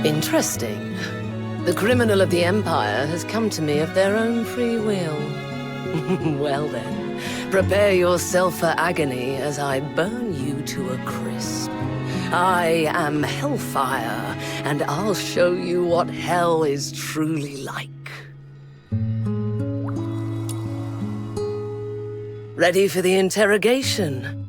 Interesting. The criminal of the Empire has come to me of their own free will. Well then, prepare yourself for agony as I burn you to a crisp. I am Hellfire, and I'll show you what hell is truly like. Ready for the interrogation?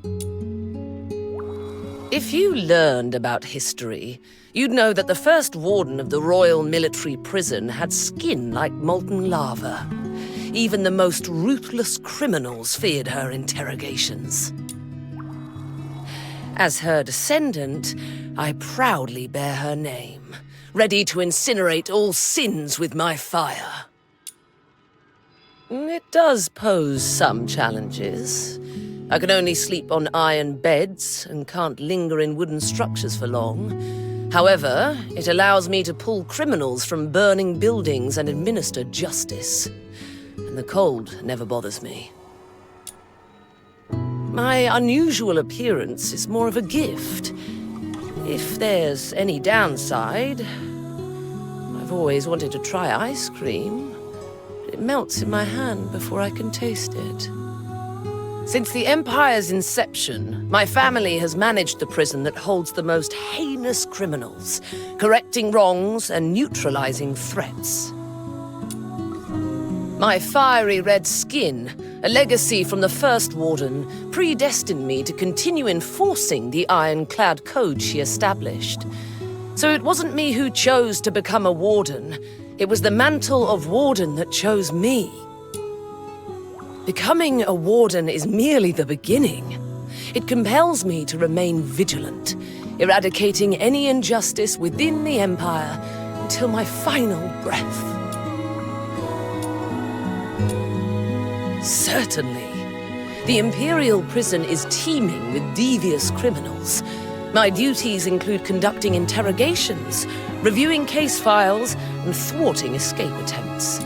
If you learned about history, you'd know that the first warden of the Royal Military Prison had skin like molten lava. Even the most ruthless criminals feared her interrogations. As her descendant, I proudly bear her name, ready to incinerate all sins with my fire. It does pose some challenges. I can only sleep on iron beds and can't linger in wooden structures for long. However, it allows me to pull criminals from burning buildings and administer justice. And the cold never bothers me. My unusual appearance is more of a gift. If there's any downside, I've always wanted to try ice cream. It melts in my hand before I can taste it. Since the Empire's inception, my family has managed the prison that holds the most heinous criminals, correcting wrongs and neutralizing threats. My fiery red skin, a legacy from the first warden, predestined me to continue enforcing the ironclad code she established. So it wasn't me who chose to become a warden. It was the mantle of warden that chose me. Becoming a warden is merely the beginning. It compels me to remain vigilant, eradicating any injustice within the Empire until my final breath. Certainly. The Imperial prison is teeming with devious criminals. My duties include conducting interrogations, reviewing case files, and thwarting escape attempts.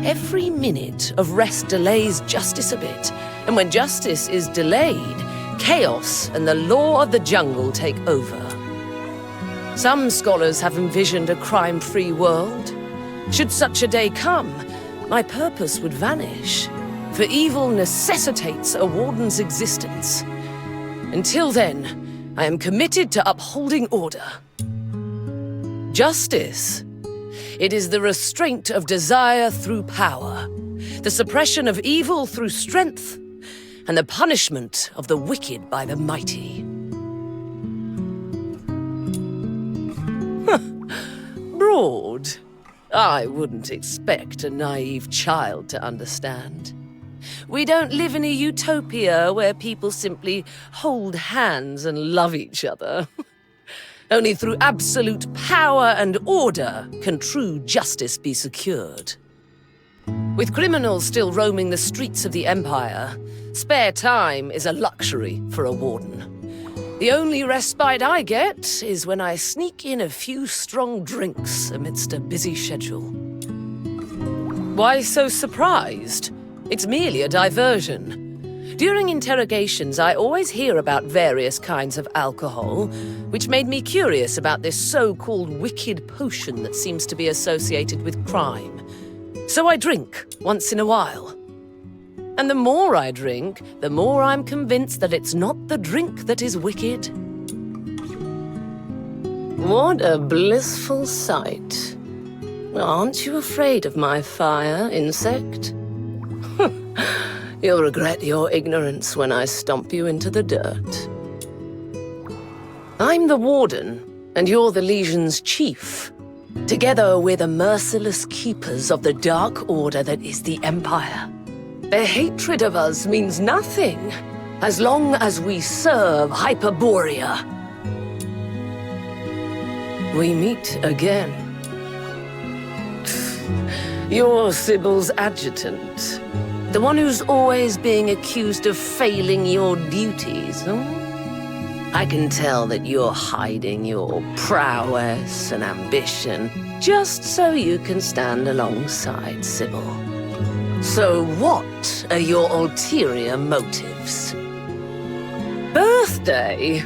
Every minute of rest delays justice a bit, and when justice is delayed, chaos and the law of the jungle take over. Some scholars have envisioned a crime-free world. Should such a day come, my purpose would vanish, for evil necessitates a warden's existence. Until then, I am committed to upholding order. Justice. It is the restraint of desire through power, the suppression of evil through strength, and the punishment of the wicked by the mighty. Broad. I wouldn't expect a naive child to understand. We don't live in a utopia where people simply hold hands and love each other. Only through absolute power and order can true justice be secured. With criminals still roaming the streets of the Empire, spare time is a luxury for a warden. The only respite I get is when I sneak in a few strong drinks amidst a busy schedule. Why so surprised? It's merely a diversion. During interrogations, I always hear about various kinds of alcohol, which made me curious about this so-called wicked potion that seems to be associated with crime. So I drink once in a while. And the more I drink, the more I'm convinced that it's not the drink that is wicked. What a blissful sight. Aren't you afraid of my fire, insect? You'll regret your ignorance when I stomp you into the dirt. I'm the Warden, and you're the Legion's chief. Together, we're the merciless keepers of the Dark Order that is the Empire. Their hatred of us means nothing, as long as we serve Hyperborea. We meet again. You're Sybil's adjutant. The one who's always being accused of failing your duties, huh? I can tell that you're hiding your prowess and ambition just so you can stand alongside Sybil. So what are your ulterior motives? Birthday?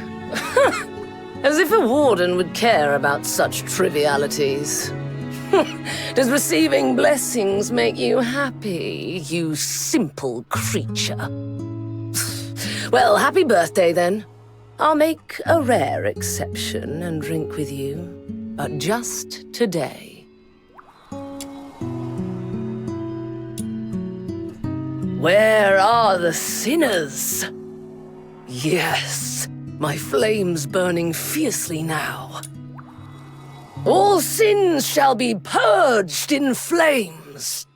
As if a warden would care about such trivialities. Does receiving blessings make you happy, you simple creature? Well, happy birthday then. I'll make a rare exception and drink with you, but just today. Where are the sinners? Yes, my flame's burning fiercely now. All sins shall be purged in flames.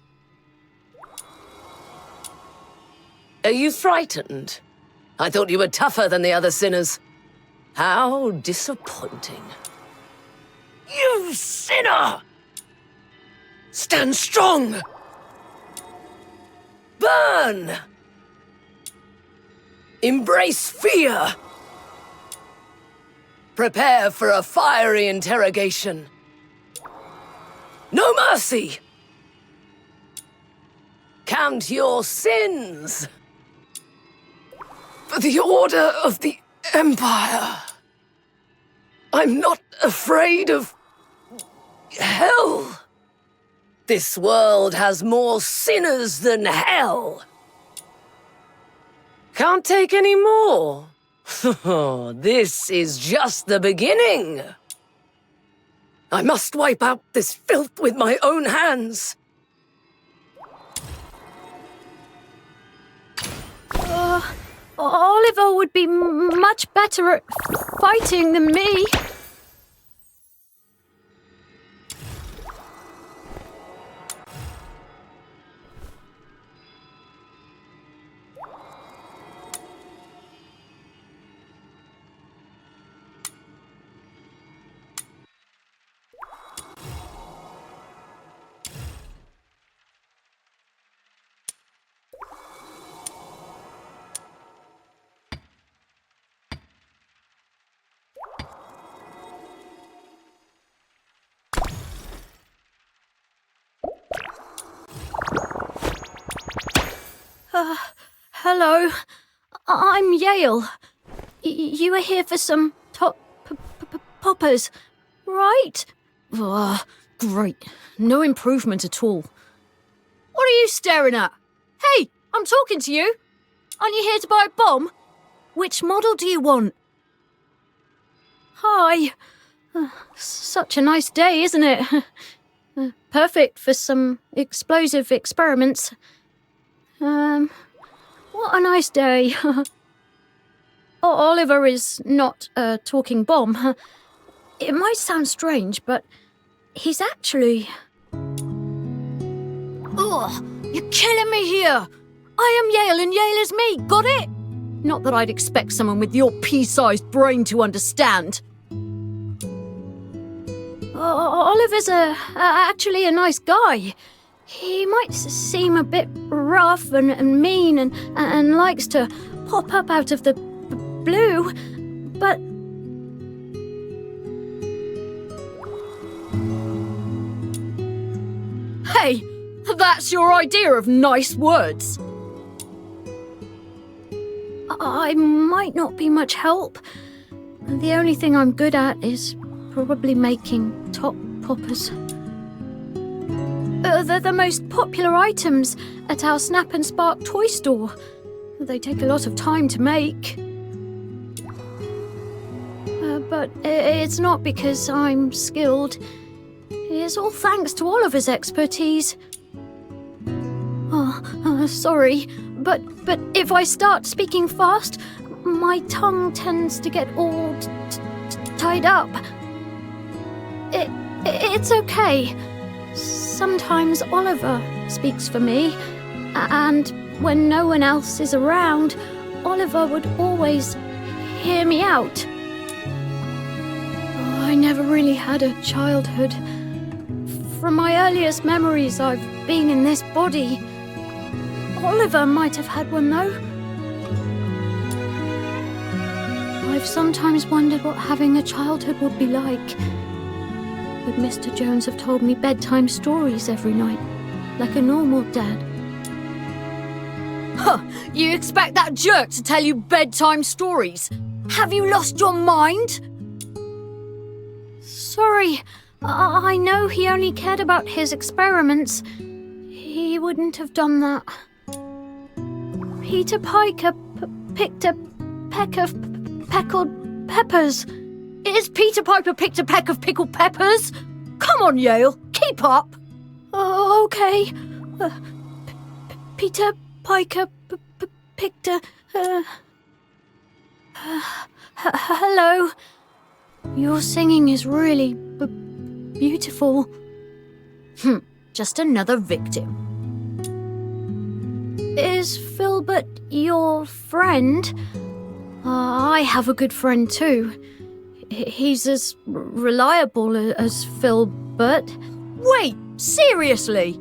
Are you frightened? I thought you were tougher than the other sinners. How disappointing. You sinner! Stand strong! Burn! Embrace fear! Prepare for a fiery interrogation. No mercy! Count your sins! For the order of the Empire. I'm not afraid of hell. This world has more sinners than hell. Can't take any more. This is just the beginning. I must wipe out this filth with my own hands. Oliver would be much better at fighting than me. Hello, I'm Yale. You are here for some top poppers, right? Great. No improvement at all. What are you staring at? Hey, I'm talking to you. Aren't you here to buy a bomb? Which model do you want? Hi. Such a nice day, isn't it? Perfect for some explosive experiments. What a nice day. Oliver is not a talking bomb. It might sound strange, but he's actually... Ugh, you're killing me here. I am Yale and Yale is me, got it? Not that I'd expect someone with your pea-sized brain to understand. Oliver's actually a nice guy. He might seem a bit rough and mean and likes to pop up out of the blue, but... Hey, that's your idea of nice words. I might not be much help. The only thing I'm good at is probably making top poppers. They're the most popular items at our Snap and Spark toy store. They take a lot of time to make. But it's not because I'm skilled. It's all thanks to Oliver's expertise. Sorry, but if I start speaking fast, my tongue tends to get all tied up. It's okay. Sometimes Oliver speaks for me, and when no one else is around, Oliver would always hear me out. I never really had a childhood. From my earliest memories, I've been in this body. Oliver might have had one, though. I've sometimes wondered what having a childhood would be like. Would Mr. Jones have told me bedtime stories every night, like a normal dad? Huh, you expect that jerk to tell you bedtime stories? Have you lost your mind? Sorry, I know he only cared about his experiments. He wouldn't have done that. Peter Piper picked a peck of pickled peppers. Is Peter Piper picked a peck of pickled peppers? Come on, Yale, keep up. Okay. Peter Piper picked a... hello. Your singing is really beautiful. Just another victim. Is Filbert your friend? I have a good friend too. He's as reliable as Filbert. Wait, seriously?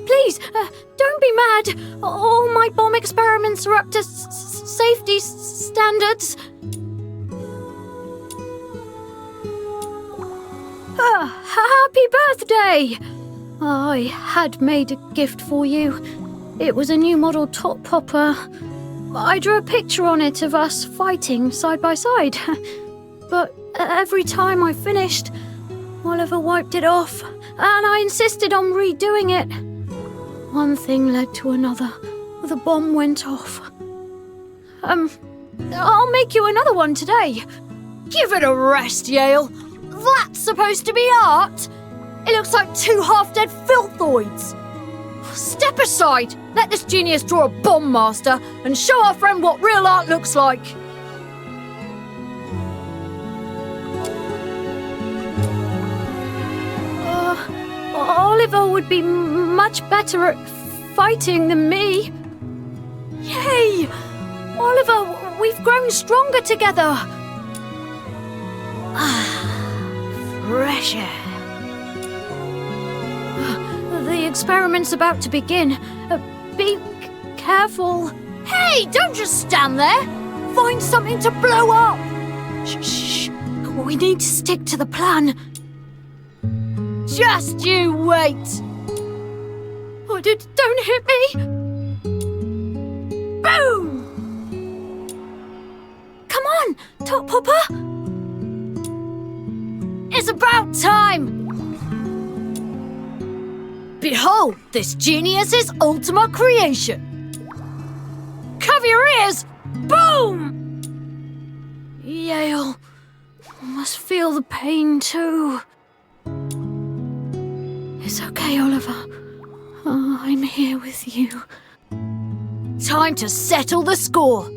Please, don't be mad. All my bomb experiments are up to safety standards. Happy birthday! I had made a gift for you. It was a new model top popper. I drew a picture on it of us fighting side by side. But every time I finished, Oliver wiped it off, and I insisted on redoing it. One thing led to another. The bomb went off. I'll make you another one today. Give it a rest, Yale. That's supposed to be art. It looks like two half-dead filthoids. Step aside. Let this genius draw a bomb master and show our friend what real art looks like. Oliver would be much better at fighting than me. Yay! Oliver, we've grown stronger together. Fresh air. The experiment's about to begin. Be careful. Hey, don't just stand there. Find something to blow up. Shh. We need to stick to the plan. Just you wait. Oh, don't hit me. Boom! Come on, Top Popper. It's about time. Behold this genius's ultimate creation. Cover your ears. Boom! Yale must feel the pain too. It's okay, Oliver. I'm here with you. Time to settle the score.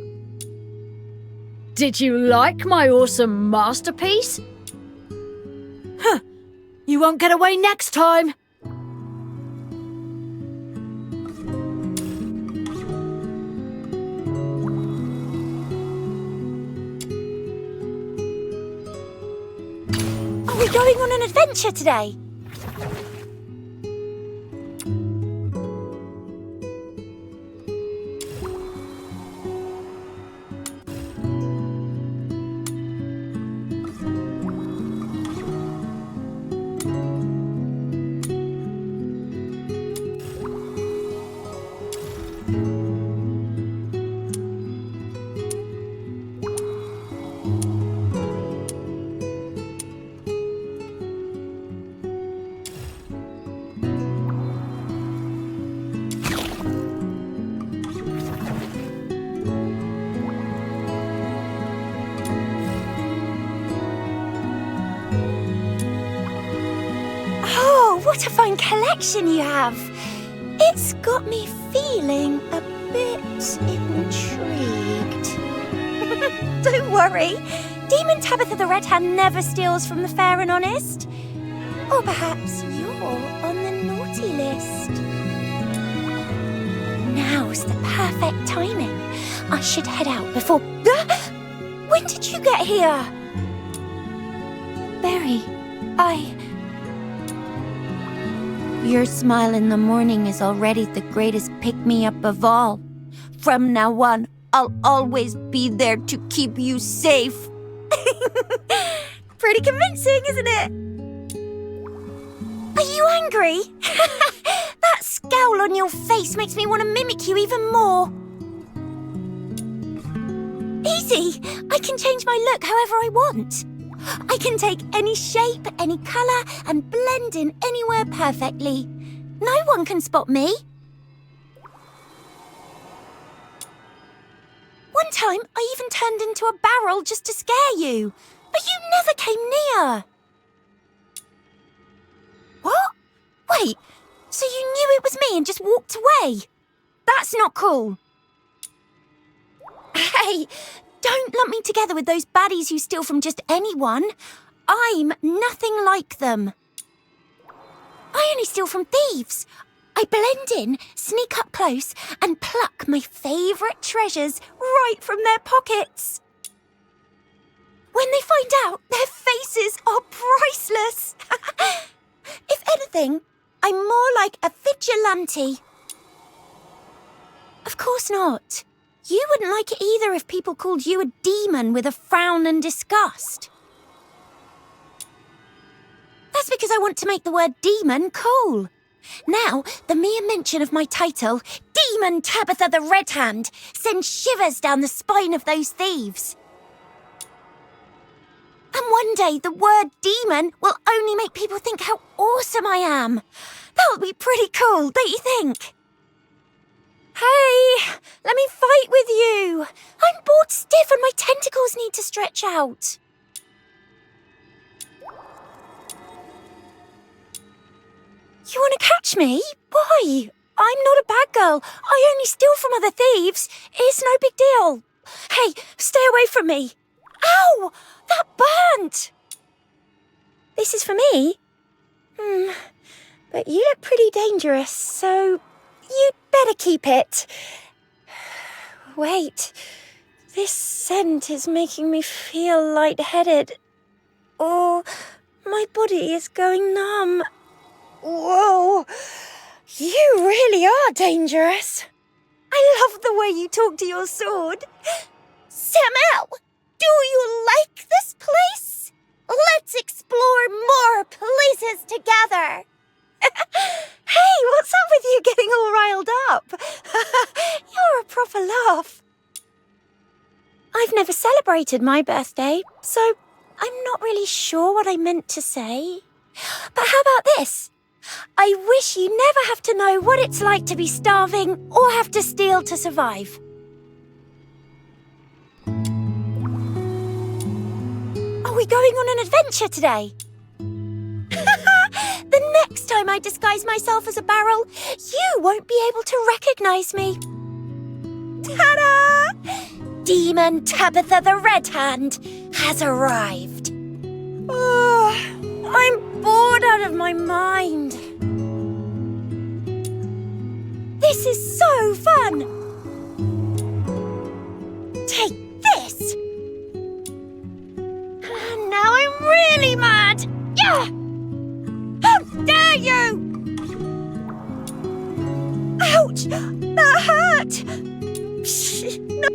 Did you like my awesome masterpiece? Huh. You won't get away next time. Are we going on an adventure today? What a fine collection you have. It's got me feeling a bit intrigued. Don't worry. Demon Tabitha the Red Hand never steals from the fair and honest. Or perhaps you're on the naughty list. Now's the perfect timing. I should head out before... When did you get here? Berry, Your smile in the morning is already the greatest pick-me-up of all. From now on, I'll always be there to keep you safe. Pretty convincing, isn't it? Are you angry? That scowl on your face makes me want to mimic you even more. Easy! I can change my look however I want. I can take any shape, any colour, and blend in anywhere perfectly. No one can spot me. One time, I even turned into a barrel just to scare you. But you never came near. What? Wait, so you knew it was me and just walked away? That's not cool. Hey, don't lump me together with those baddies who steal from just anyone. I'm nothing like them. I only steal from thieves. I blend in, sneak up close, and pluck my favourite treasures right from their pockets. When they find out, their faces are priceless. If anything, I'm more like a vigilante. Of course not. You wouldn't like it either if people called you a demon with a frown and disgust. That's because I want to make the word demon cool. Now, the mere mention of my title, Demon Tabitha the Red Hand, sends shivers down the spine of those thieves. And one day, the word demon will only make people think how awesome I am. That'll be pretty cool, don't you think? Hey, let me fight with you. I'm bored stiff and my tentacles need to stretch out. You want to catch me? Why? I'm not a bad girl. I only steal from other thieves. It's no big deal. Hey, stay away from me. Ow! That burnt! This is for me? But you look pretty dangerous, so you'd better keep it. Wait, this scent is making me feel lightheaded. Oh, my body is going numb. Whoa, you really are dangerous. I love the way you talk to your sword. Samuel, do you like this place? Let's explore more places together. Hey, what's up with you getting all riled up? You're a proper laugh. I've never celebrated my birthday, so I'm not really sure what I meant to say. But how about this? I wish you never have to know what it's like to be starving or have to steal to survive. Are we going on an adventure today? The next time I disguise myself as a barrel, you won't be able to recognize me. Ta-da! Demon Tabitha the Red Hand has arrived. Oh, I'm bored out of my mind. This is so fun. Take this. Now I'm really mad. Yeah! How dare you! Ouch! That hurt! No.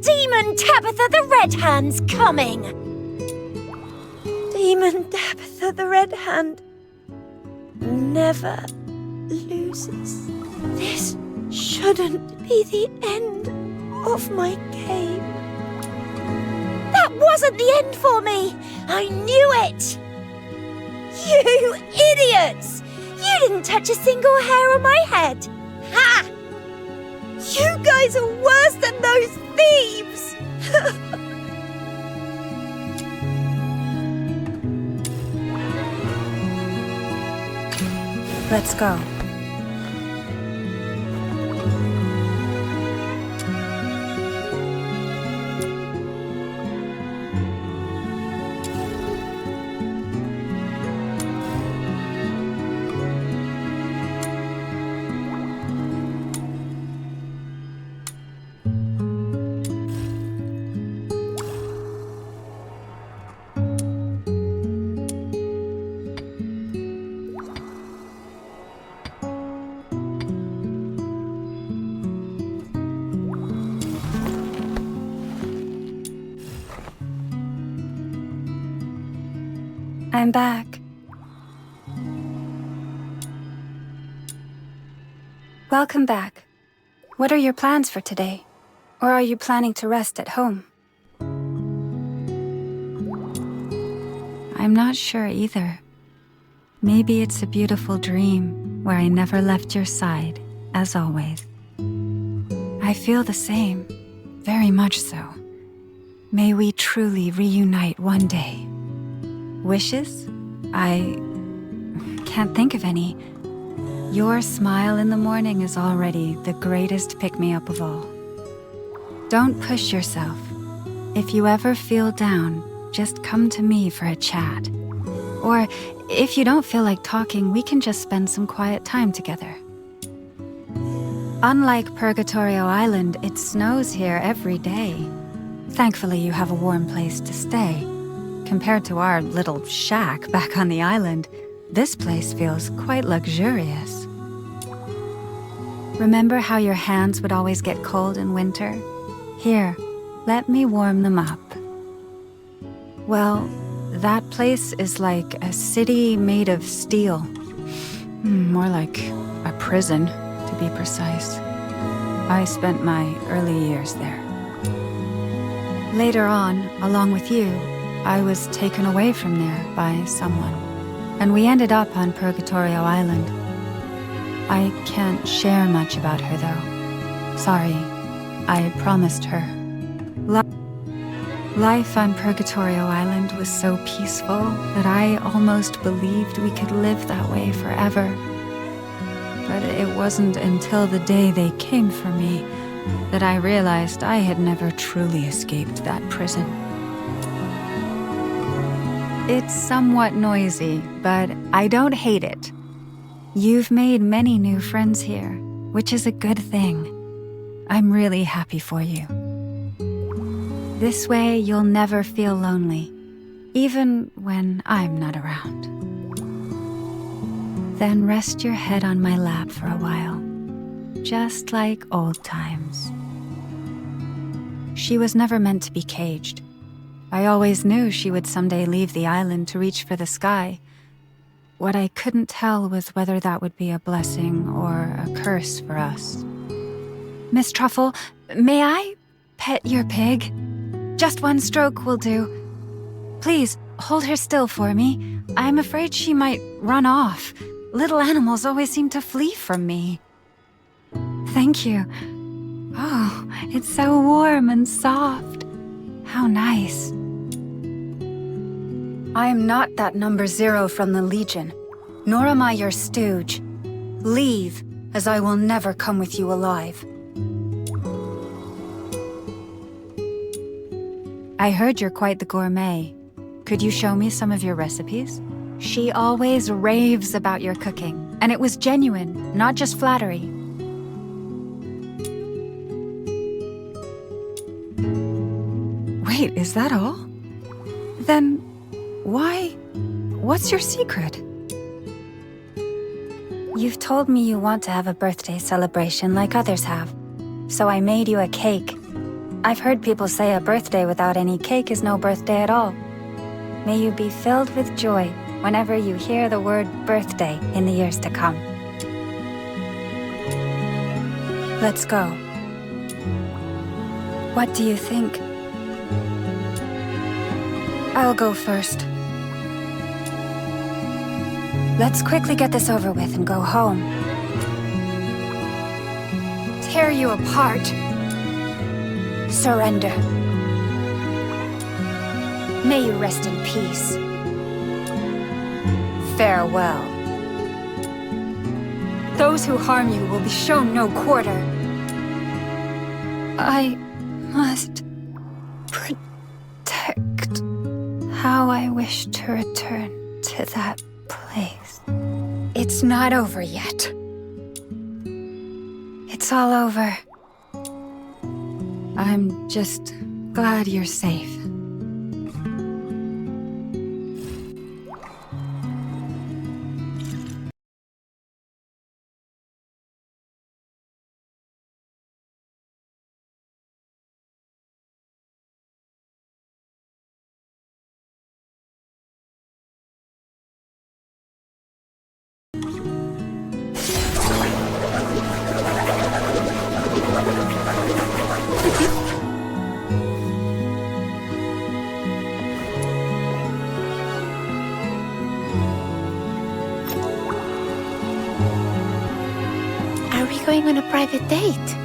Demon Tabitha the Red Hand's coming! Demon Tabitha the Red Hand never loses. This shouldn't be the end of my game. That wasn't the end for me! I knew it! You idiots! You didn't touch a single hair on my head! Ha! You guys are worse than those thieves! Let's go. I'm back. Welcome back. What are your plans for today? Or are you planning to rest at home? I'm not sure either. Maybe it's a beautiful dream where I never left your side, as always. I feel the same, very much so. May we truly reunite one day. Wishes? I can't think of any. Your smile in the morning is already the greatest pick-me-up of all. Don't push yourself. If you ever feel down, just come to me for a chat. Or if you don't feel like talking, we can just spend some quiet time together. Unlike Purgatorio Island, it snows here every day. Thankfully, you have a warm place to stay. Compared to our little shack back on the island, this place feels quite luxurious. Remember how your hands would always get cold in winter? Here, let me warm them up. Well, that place is like a city made of steel. More like a prison, to be precise. I spent my early years there. Later on, along with you, I was taken away from there by someone, and we ended up on Purgatorio Island. I can't share much about her, though. Sorry, I promised her. Life on Purgatorio Island was so peaceful that I almost believed we could live that way forever. But it wasn't until the day they came for me that I realized I had never truly escaped that prison. It's somewhat noisy, but I don't hate it. You've made many new friends here, which is a good thing. I'm really happy for you. This way, you'll never feel lonely, even when I'm not around. Then rest your head on my lap for a while, just like old times. She was never meant to be caged. I always knew she would someday leave the island to reach for the sky. What I couldn't tell was whether that would be a blessing or a curse for us. Miss Truffle, may I pet your pig? Just one stroke will do. Please, hold her still for me. I'm afraid she might run off. Little animals always seem to flee from me. Thank you. Oh, it's so warm and soft. How nice. I am not that number 0 from the Legion, nor am I your stooge. Leave, as I will never come with you alive. I heard you're quite the gourmet. Could you show me some of your recipes? She always raves about your cooking, and it was genuine, not just flattery. Wait, is that all? Then, what's your secret? You've told me you want to have a birthday celebration like others have, so I made you a cake. I've heard people say a birthday without any cake is no birthday at all. May you be filled with joy whenever you hear the word birthday in the years to come. Let's go. What do you think? I'll go first. Let's quickly get this over with and go home. Tear you apart. Surrender. May you rest in peace. Farewell. Those who harm you will be shown no quarter. I must protect. How I wish to return to that place. It's not over yet. It's all over. I'm just glad you're safe. Are we going on a private date?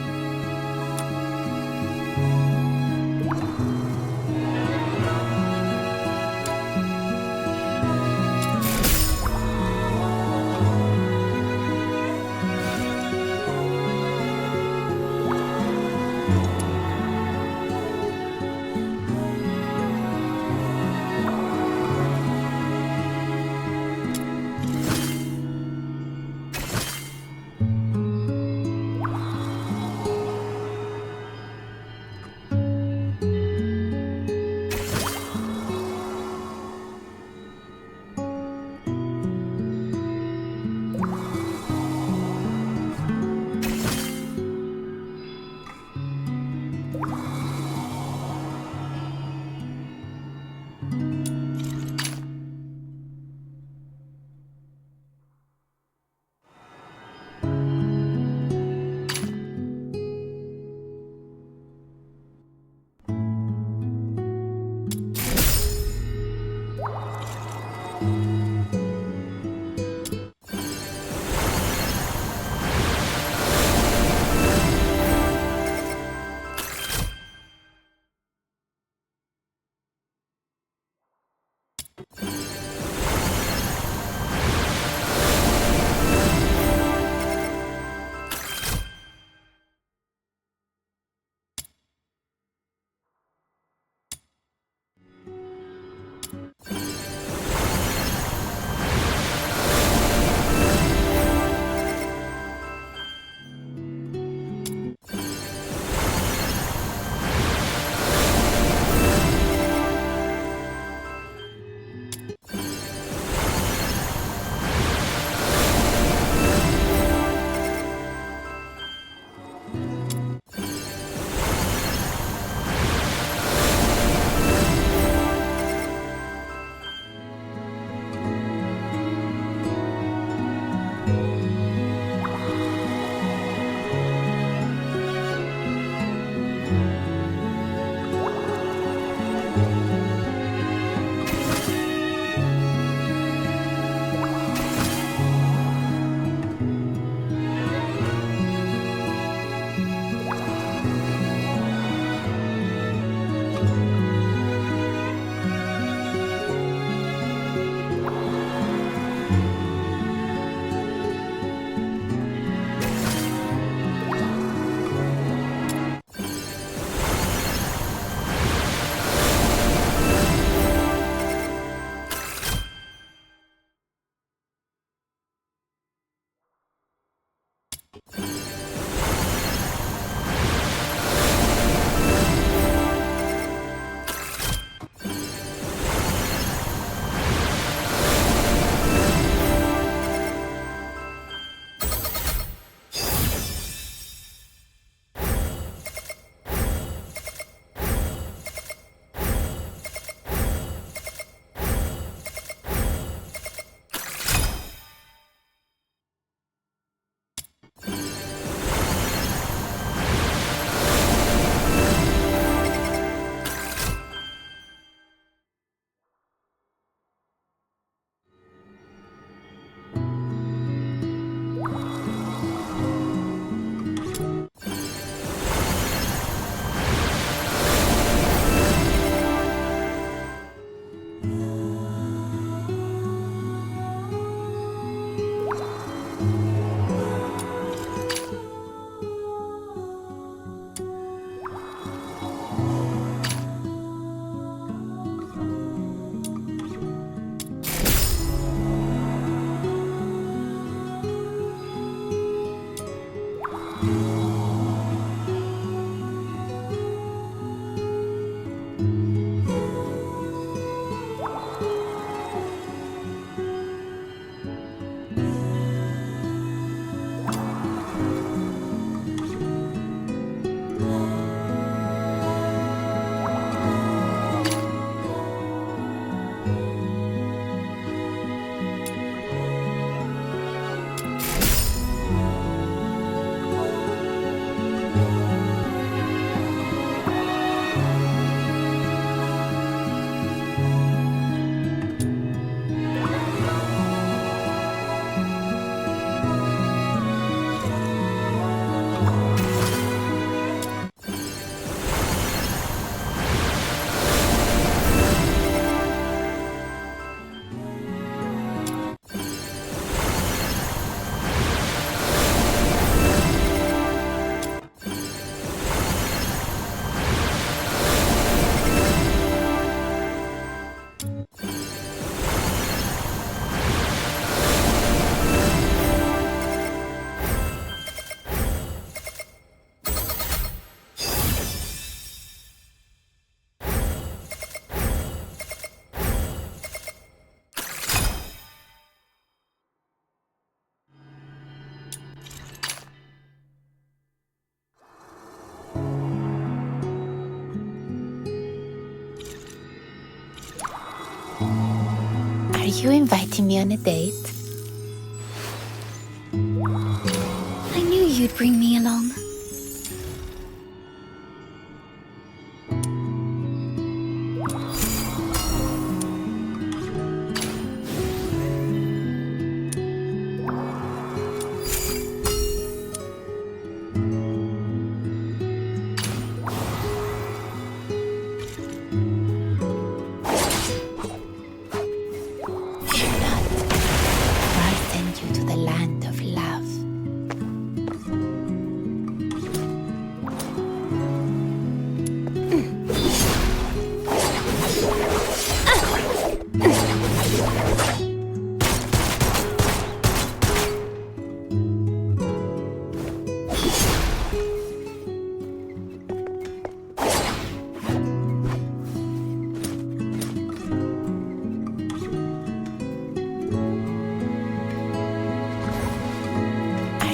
Are you inviting me on a date? I knew you'd bring me along.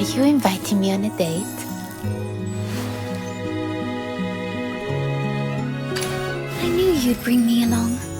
Are you inviting me on a date? I knew you'd bring me along.